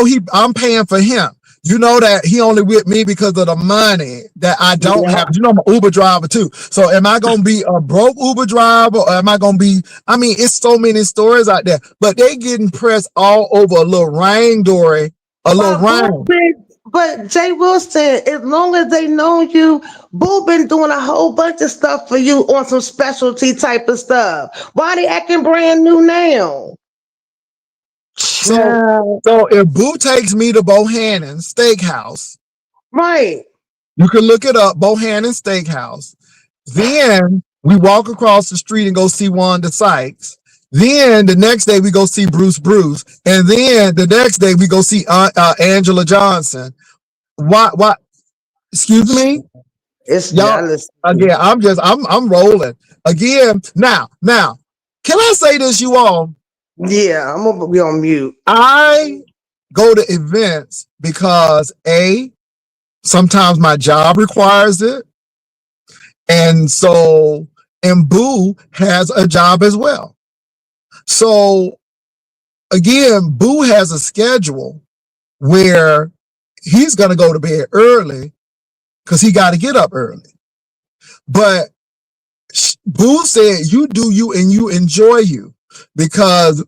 he. I'm paying for him. You know that he only with me because of the money that I don't Yeah. have. You know I'm an Uber driver too. So am I gonna be a broke Uber driver or am I gonna be? I mean, it's so many stories out there, but they getting pressed all over a little rain, Dory. A little But Boo rain. been, but Jay Wilson, as long as they know you, Boo been doing a whole bunch of stuff for you on some specialty type of stuff. Why they acting brand new now? So Child. so if Boo takes me to Bohannon Steakhouse, Right. you can look it up, Bohannon Steakhouse. Then we walk across the street and go see Wanda Sykes. Then the next day we go see Bruce. And then the next day we go see Angela Johnson. Why? Why? Excuse me, It's y'all. jealousy. Again, I'm rolling again. Now, can I say this, you all? Yeah, I'm gonna be on mute. I go to events because sometimes my job requires it, and Boo has a job as well. So again, Boo has a schedule where he's going to go to bed early because he got to get up early. But Boo said, you do you and you enjoy you because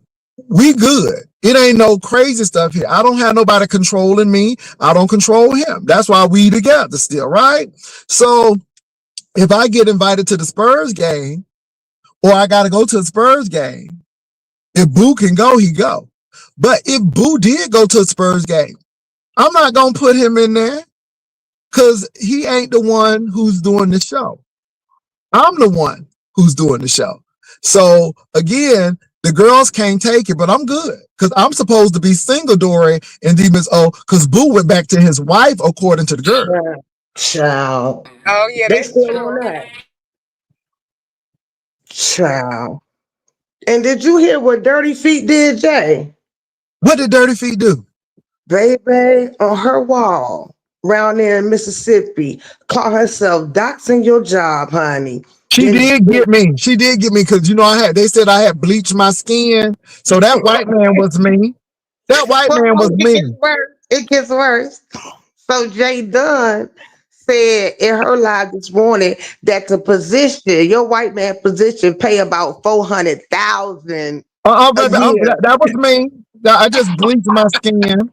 we good. It ain't no crazy stuff here. I don't have nobody controlling me. I don't control him. That's why we together still, right? So if I get invited to the Spurs game or I got to go to the Spurs game, if Boo can go, he go. But if Boo did go to a Spurs game, I'm not going to put him in there because he ain't the one who's doing the show. I'm the one who's doing the show. So again, the girls can't take it, but I'm good because I'm supposed to be single, Dory and Demons O, because Boo went back to his wife, according to the girl. Child. Oh yeah, They that's still on true. that. Child. And did you hear what Dirty Feet did, Jay? What did Dirty Feet do? Baby, on her wall, around there in Mississippi, call herself doxing your job, honey. She Then, did get me. She did get me because they said I had bleached my skin. So that white man was me. That white well, man was it gets me. worse. It gets worse. So Jay Dunn said in her live this morning that the position, your white man position, pay about 400,000 a Baby, year. that was me. I just bleached my skin.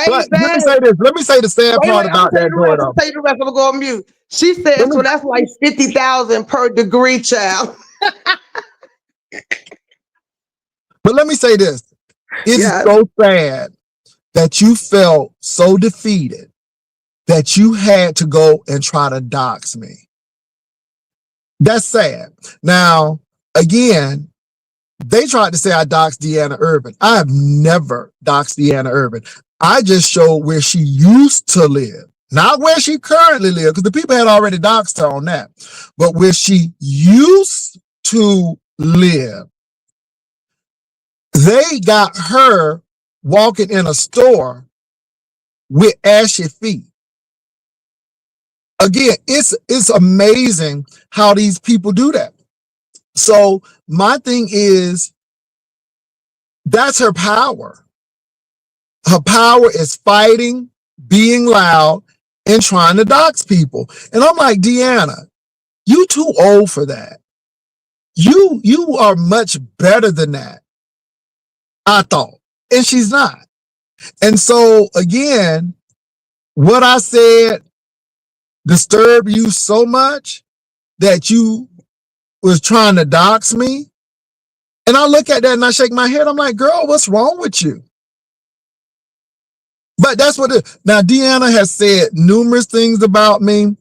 But let me Baby, say this. Let me say the sad wait, part wait, I'm gonna about tell you that, the Dora, rest. I'm though. gonna tell you the rest. I'm gonna go on mute. She said, Let so me, that's like 50,000 per degree, child. but let me say this. It's Yeah. so sad that you felt so defeated that you had to go and try to dox me. That's sad. Now, again, they tried to say I doxed Deanna Urban. I have never doxed Deanna Urban. I just showed where she used to live, not where she currently lives, because the people had already doxed her on that, but where she used to live. They got her walking in a store with ashy feet. Again, it's amazing how these people do that. So my thing is, that's her power. Her power is fighting, being loud, and trying to dox people. And I'm like, Deanna, you too old for that. You are much better than that, I thought. And she's not. And so again, what I said disturbed you so much that you was trying to dox me. And I look at that and I shake my head. I'm like, girl, what's wrong with you? But that's what it is. Now, Deanna has said numerous things about me.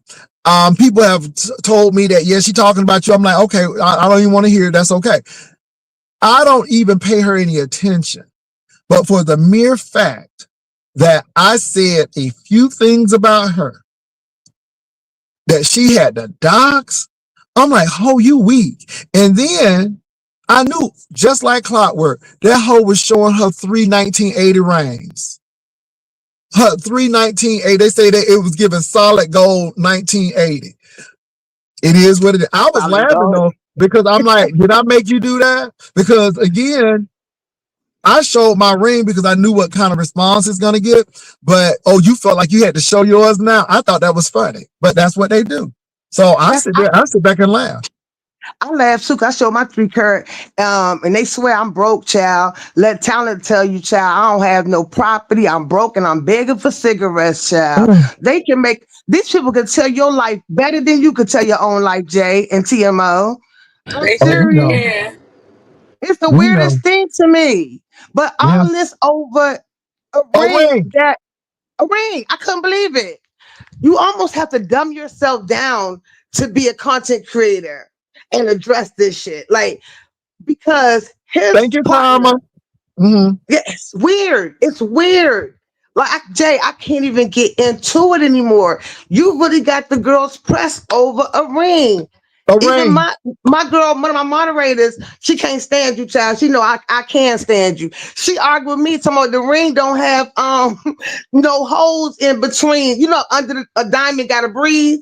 People have told me that, yeah, she's talking about you. I'm like, okay, I don't even want to hear it. That's okay. I don't even pay her any attention. But for the mere fact that I said a few things about her that she had to dox, I'm like, oh, you weak. And then I knew, just like clockwork, that hoe was showing her 3/1980 rings. Her 3/1980, they say that it was given solid gold 1980. It is what it is. I was Solid laughing dog. though because I'm like, did I make you do that? Because again, I showed my ring because I knew what kind of response it's gonna get. But oh, you felt like you had to show yours now. I thought that was funny, but that's what they do. So I That's sit there, I sit back and laugh. I laugh too. 'Cause I show my 3 carat, and they swear I'm broke, child. Let talent tell you, child. I don't have no property. I'm broke, and I'm begging for cigarettes, child. They can make these people can tell your life better than you could tell your own life, Jay and TMO. I'm They Oh, we sure serious. know, can. It's the we know. weirdest thing to me. But Yeah, all this over a a ring ring. that a ring. I couldn't believe it. You almost have to dumb yourself down to be a content creator and address this shit. Like, because his Thank you, partner, Karma. Hmm. yeah, it's weird. It's weird. Like Jay, I can't even get into it anymore. You really got the girls pressed over a ring. A Even ring. my girl, one of my moderators, she can't stand you, child. She know I can't stand you. She argued with me, talking about the ring don't have no holes in between. You know, under a diamond gotta breathe.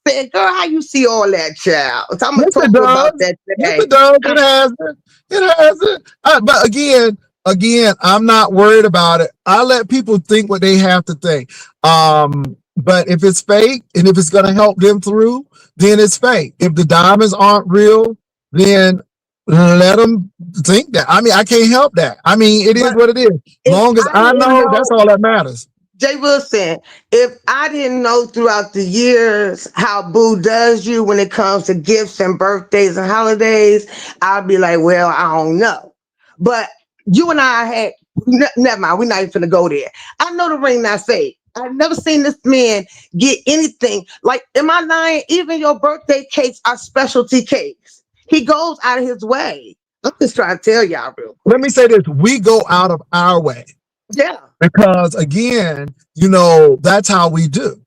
Said, girl, how you see all that, child? So I'm gonna Yes, it talk to you about does. that Yes, today. it does. It has it. It has it. But again, I'm not worried about it. I let people think what they have to think. But if it's fake and if it's going to help them through, then it's fake. If the diamonds aren't real, then let them think that. I mean, I can't help that. I mean, it is But what it is. if Long as I I didn't know, that's know, all that matters. Jay Wilson, if I didn't know throughout the years how Boo does you when it comes to gifts and birthdays and holidays, I'd be like, well, I don't know. But you and I had, never mind, we're not even gonna go there. I know the ring not fake. I've never seen this man get anything. Like, am I lying? Even your birthday cakes are specialty cakes. He goes out of his way. I'm just trying to tell y'all real Let me quick. say this: we go out of our way. Yeah. Because again, that's how we do.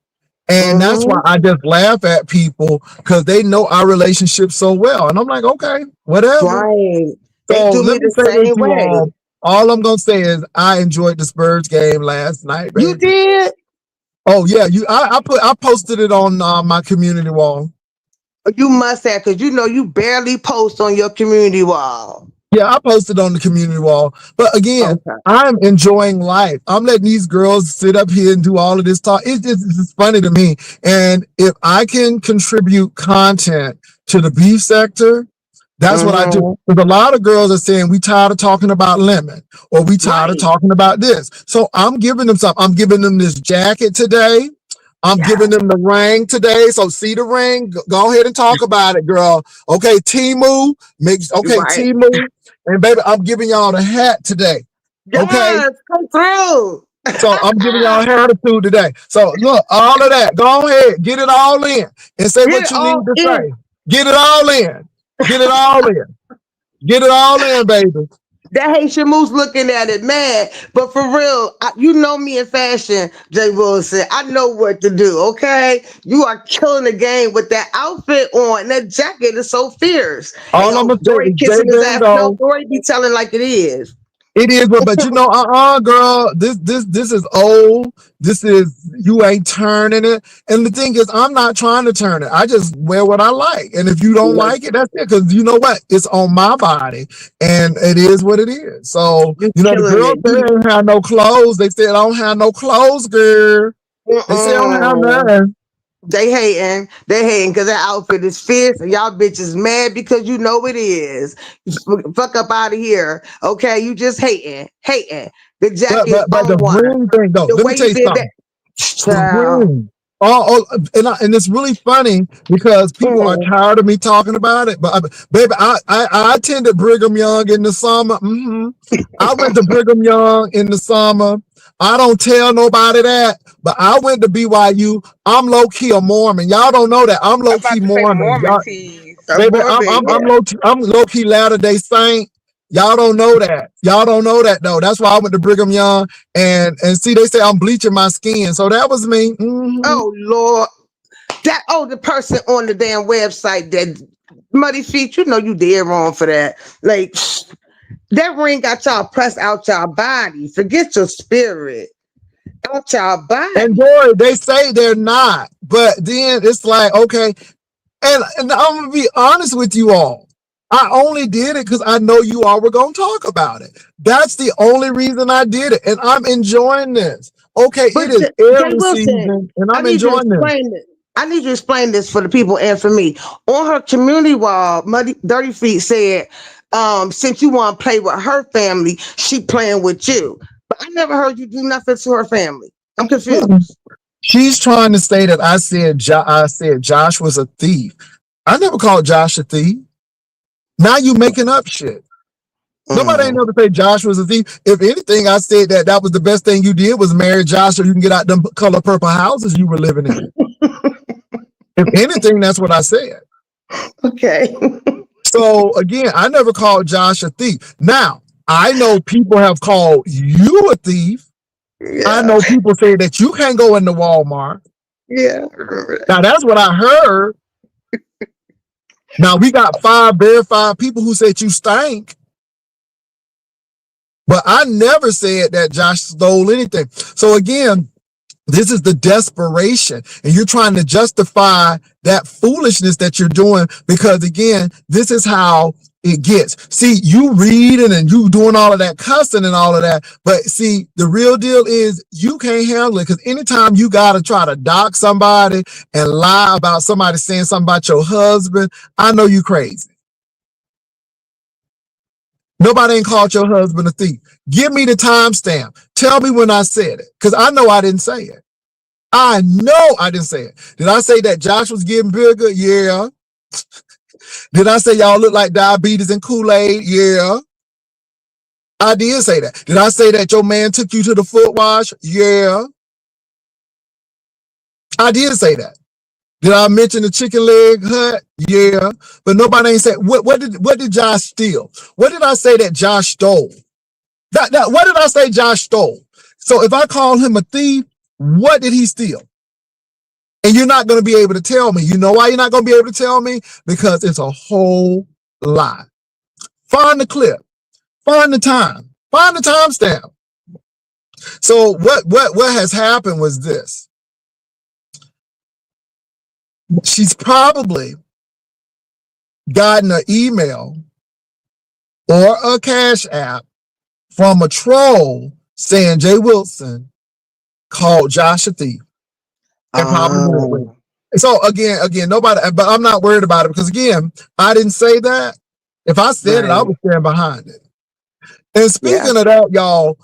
And that's why Mm-hmm. I just laugh at people because they know our relationship so well. And I'm like, okay, whatever. Right. They So do me let me the say this, same you way. all. All I'm gonna say is I enjoyed the Spurs game last night, You baby. did? Oh yeah, I posted it on my community wall. You must have, because you know you barely post on your community wall. Yeah, I posted on the community wall. But again, Okay. I'm enjoying life. I'm letting these girls sit up here and do all of this talk. It's funny to me. And if I can contribute content to the beef sector, that's what I do. Mm-hmm. Because a lot of girls are saying we tired of talking about lemon or we tired of Right. talking about this. So I'm giving them something. I'm giving them this jacket today. I'm Yeah. giving them the ring today. So see the ring. Go ahead and talk about it, girl. Okay, Timu. You're Okay, right. Timu. And baby, I'm giving y'all the hat today. Okay. Yes, come through. So I'm giving y'all attitude today. So look, all of that. Go ahead, get it all in and say Get what it you need all to in. say. Get it all in. Get it all in. Get it all in, baby. That Haitian moose looking at it mad. But for real, you know me in fashion, Jay Wilson. I know what to do, okay? You are killing the game with that outfit on. That jacket is so fierce. And All I'm oh, gonna say Dory is J kissing his ass. No, Bingo. Dory be telling like it is. It is, but girl, this is old. This is you ain't turning it. And the thing is, I'm not trying to turn it. I just wear what I like. And if you don't like it, that's it. Because you know what? It's on my body, and it is what it is. So You the killing girls it. say they don't have no clothes. They said I don't have no clothes, girl. They say I don't have Mm-mm. none. They hating. They hating because that outfit is fierce and y'all bitches mad because you know it is. Fuck up out of here. Okay, you just hating. Hating. The But jacket is but but on the one. room thing though. The Let me way tell you you did that. something. The Child. room. And it's really funny because people are Mm. tired of me talking about it. But baby, I attended Brigham Young in the summer. I went to Brigham Young in the summer. I don't tell nobody that, but I went to BYU. I'm low key a Mormon. Y'all don't know that. I'm I'm low key about to say the Mormon. Mormon Y'all, teas. A baby, Mormon, yeah. I'm low key Latter Day Saint. Y'all don't know that. Y'all don't know that though. That's why I went to Brigham Young and see they say I'm bleaching my skin. So that was me. Oh Lord. That the person on the damn website that Muddy Feet, you know you dead wrong for that. Like that ring got y'all pressed out y'all body. Forget your spirit. Out y'all And body. boy, they say they're not, but then it's like, okay, And I'm gonna be honest with you all. I only did it because I know you all were gonna talk about it. That's the only reason I did it, and I'm enjoying this. Okay, But it is Jay every Wilson, season, and I I'm need you to enjoying this. explain it. I need you to explain this for the people and for me. On her community wall, Muddy Dirty Feet said, since you want to play with her family, she playing with you. But I never heard you do nothing to her family. I'm Mm-mm. confused. She's trying to say that I said Josh was a thief. I never called Josh a thief. Now you making up shit. Nobody ain't Mm. never say Josh was a thief. If anything, I said that was the best thing you did was marry Josh so you can get out them color purple houses you were living in. If anything, that's what I said. Okay. So again, I never called Josh a thief. Now, I know people have called you a thief. I Yeah. know people say that you can't go into Walmart. Yeah. I remember that. Now that's what I heard. Now we got 5 verified people who said you stank. But I never said that Josh stole anything. So again, this is the desperation, and you're trying to justify that foolishness that you're doing because, again, this is how it gets. See, you reading and you doing all of that cussing and all of that, but see, the real deal is you can't handle it because anytime you got to try to dock somebody and lie about somebody saying something about your husband, I know you crazy. Nobody ain't called your husband a thief. Give me the timestamp. Tell me when I said it because I know I didn't say it. I know I didn't say it. Did I say that Josh was getting bigger? Yeah. Did I say y'all look like diabetes and Kool-Aid? Yeah. I did say that. Did I say that your man took you to the foot wash? Yeah. I did say that. Did I mention the chicken leg hut? Yeah. But nobody ain't said what did Josh steal? What did I say that Josh stole? What did I say Josh stole? So if I call him a thief, what did he steal? And you're not going to be able to tell me. You know why you're not going to be able to tell me? Because it's a whole lie. Find the clip. Find the time. Find the timestamp. So what has happened was this. She's probably gotten an email or a cash app from a troll saying Jay Wilson called Josh a thief and probably went with it. So again, nobody, but I'm not worried about it because again, I didn't say that. If I said it, I Right. would stand behind it. And Yeah. speaking of that, y'all,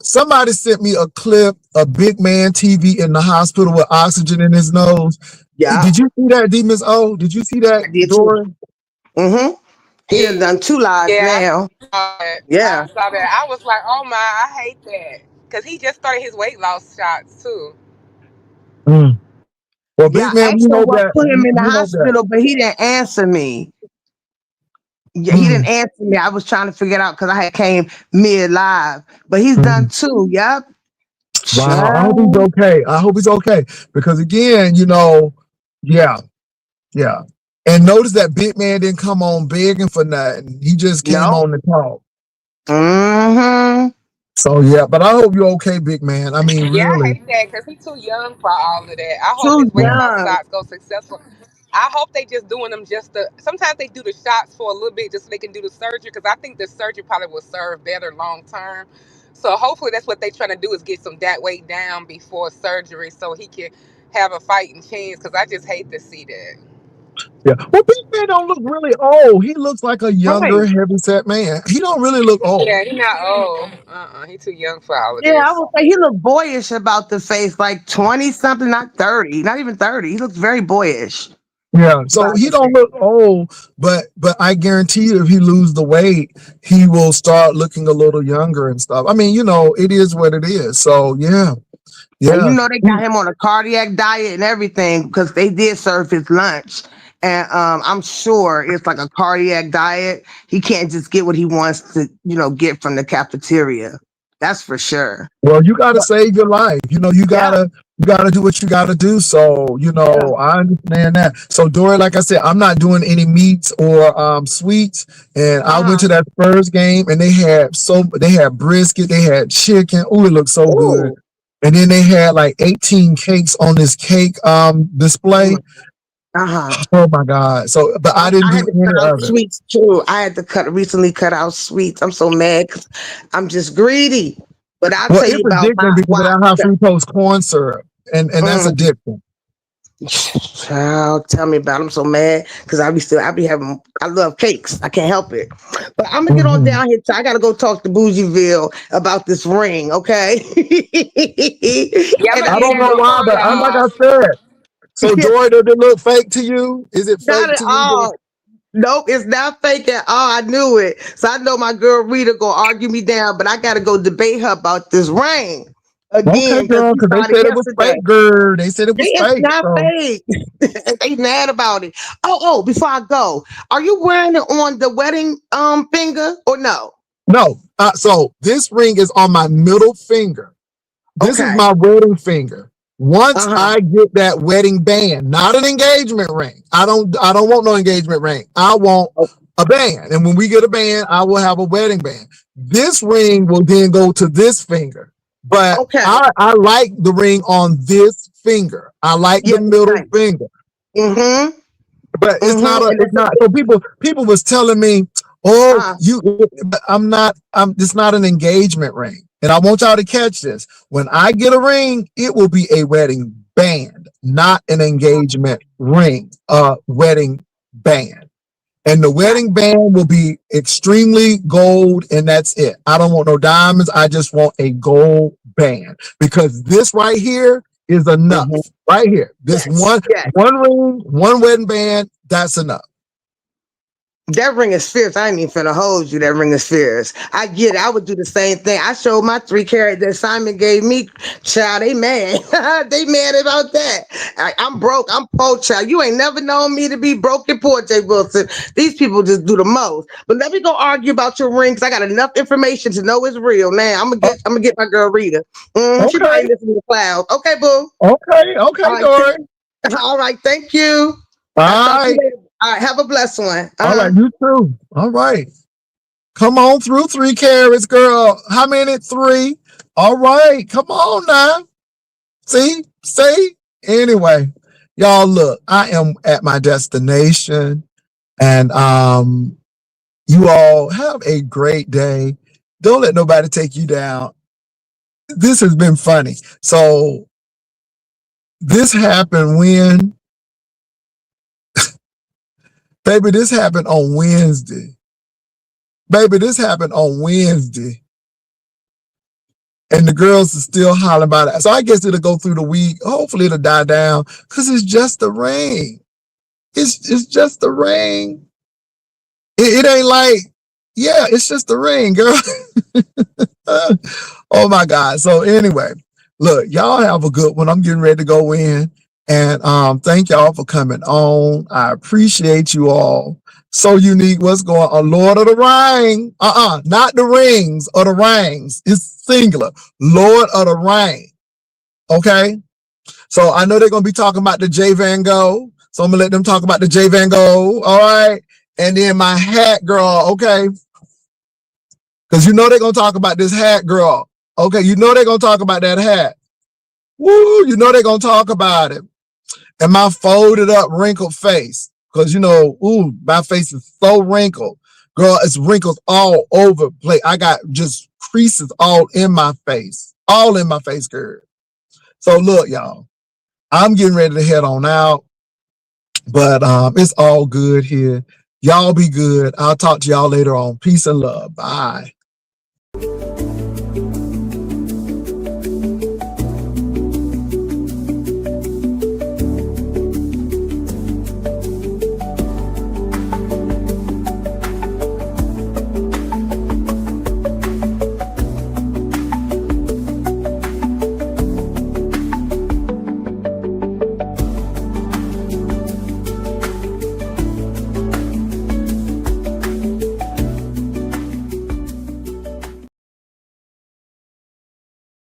somebody sent me a clip of Big Man TV in the hospital with oxygen in his nose. Yeah. Did you see that, D Miss O? Did you see that, I did too. Dory? Mm-hmm. He done 2 lives Yeah, now. I Yeah. saw that. I was like, oh my, I hate that. Because he just started his weight loss shots too. Mm. Well, Yeah. Big Man, I we actually know was that. put him in the We know that. hospital, but he didn't answer me. Yeah, he didn't Mm. answer me. I was trying to figure it out because I had came mid live. But he's done Mm. 2. Yep. Wow. I hope he's Child. okay. I hope he's okay. Because again, yeah, yeah. And notice that Big Man didn't come on begging for nothing. He just came No. on to talk. Mm-hmm. So yeah, but I hope you're okay, Big Man. I mean, Yeah, I really. hate that because he's too young for all of that. I hope Too his weight loss young. shots go successful. I hope they just doing them just to. Sometimes they do the shots for a little bit just so they can do the surgery because I think the surgery probably will serve better long term. So hopefully that's what they trying to do is get some that weight down before surgery so he can have a fighting chance. Because I just hate to see that. Yeah. Well, Big Man don't look really old. He looks like a younger, Right. heavyset man. He don't really look old. Yeah, he not old. He too young for all of Yeah, I this. would say he looked boyish about the face, like 20 something, not 30, not even 30. He looks very boyish Yeah. So about he the don't face. look old, but I guarantee you if he lose the weight, he will start looking a little younger and stuff. I mean, it is what it is. So yeah. And Yeah. they got him on a cardiac diet and everything because they did serve his lunch. And I'm sure it's like a cardiac diet. He can't just get what he wants to, get from the cafeteria. That's for sure. Well, you got to save your life. Yeah, You gotta do what you gotta do. So, yeah. I understand that. So, Dory, like I said, I'm not doing any meats or sweets. And I went Uh-huh. to that Spurs game, and they had brisket, they had chicken. Oh, it looked so good. Ooh. And then they had like 18 cakes on this cake display. Uh-huh. Oh my God. So, but I didn't I do had to any cut out of it. sweets too. I had to recently cut out sweets. I'm so mad because I'm just greedy. But I'll Well, tell you it's about addicting because why of I that high cut. fructose corn syrup, and that's Mm. addicting. Child, tell me about it. I'm so mad because I be having, I love cakes. I can't help it. But I'm gonna get on Mhm. down here. I gotta go talk to Bougieville about this ring, okay? Yeah, I'm And gonna I I get don't ready know to need go why, too, but to like y'all. I said, so Joy, does it look fake to you? Is it not fake at to you? all. Nope, it's not fake at all. I knew it. So I know my girl Rita gonna argue me down, but I gotta go debate her about this ring Okay, again because girl, we because they started said it was yesterday. fake, girl. They said it was It's fake. not So fake. They mad about it. Before I go, are you wearing it on the wedding finger or no? no. So this ring is on my middle finger. This is Okay. my wedding finger. Once Uh-huh. I get that wedding band, not an engagement ring. I don't want no engagement ring. I want O- a band. And when we get a band, I will have a wedding band. This ring will then go to this finger. But Okay. I like the ring on this finger. I like Yeah, the it's middle nice. finger. Mm-hmm. But Mm-hmm. And it's that's not. So people was telling me, oh, uh you, but I'm not. It's not an engagement ring. And I want y'all to catch this. When I get a ring, it will be a wedding band, not an engagement ring. A wedding band. And the got wedding band will be extremely gold, and that's it. I don't want no diamonds. I just want a gold band because this right here is enough. mm-hmm. Right here, this Yes, yes. one ring, one wedding band. That's enough. That ring is fierce. I ain't even finna hold you. That ring is fierce. I get it. I would do the same thing. I showed my 3 carat that Simon gave me. Child, they mad. They mad about that. I'm broke. I'm poor, child. You ain't never known me to be broke and poor, Jay Wilson. These people just do the most. But let me go argue about your rings. I got enough information to know it's real. Now I'm gonna get my girl Rita. She Okay, probably listening to the clouds. Okay, boo. All okay, right. Dory. All right. Thank you. All I'll talk to you right, later. All right. Have a blessed one. all right, you too. All right, come on through 3 carats, girl. How many? Three. All right, come on now. See. Anyway, y'all, look, I am at my destination, and you all have a great day. Don't let nobody take you down. This has been funny. So this happened when, baby, this happened on Wednesday. Baby, this happened on Wednesday. And the girls are still hollering about it. So I guess it'll go through the week. Hopefully it'll die down because it's just the rain. It's just the rain. It ain't like, yeah, it's just the rain, girl. Oh my God. So anyway, look, y'all have a good one. I'm getting ready to go in. And thank y'all for coming on. I appreciate you all. So unique. What's going on? Lord of the Ring. Not the rings or the rings. It's singular. Lord of the Ring. Okay. So I know they're gonna be talking about the J Van Gogh. So I'm gonna let them talk about the J Van Gogh. All right. And then my hat girl, okay. Because you know they're gonna talk about this hat girl. Okay, you know they're gonna talk about that hat. Woo, you know they're gonna talk about it. And my folded up wrinkled face. Because my face is so wrinkled. Girl, it's wrinkles all over the place. I got just creases all in my face. All in my face, girl. So look, y'all. I'm getting ready to head on out. But it's all good here. Y'all be good. I'll talk to y'all later on. Peace and love. Bye.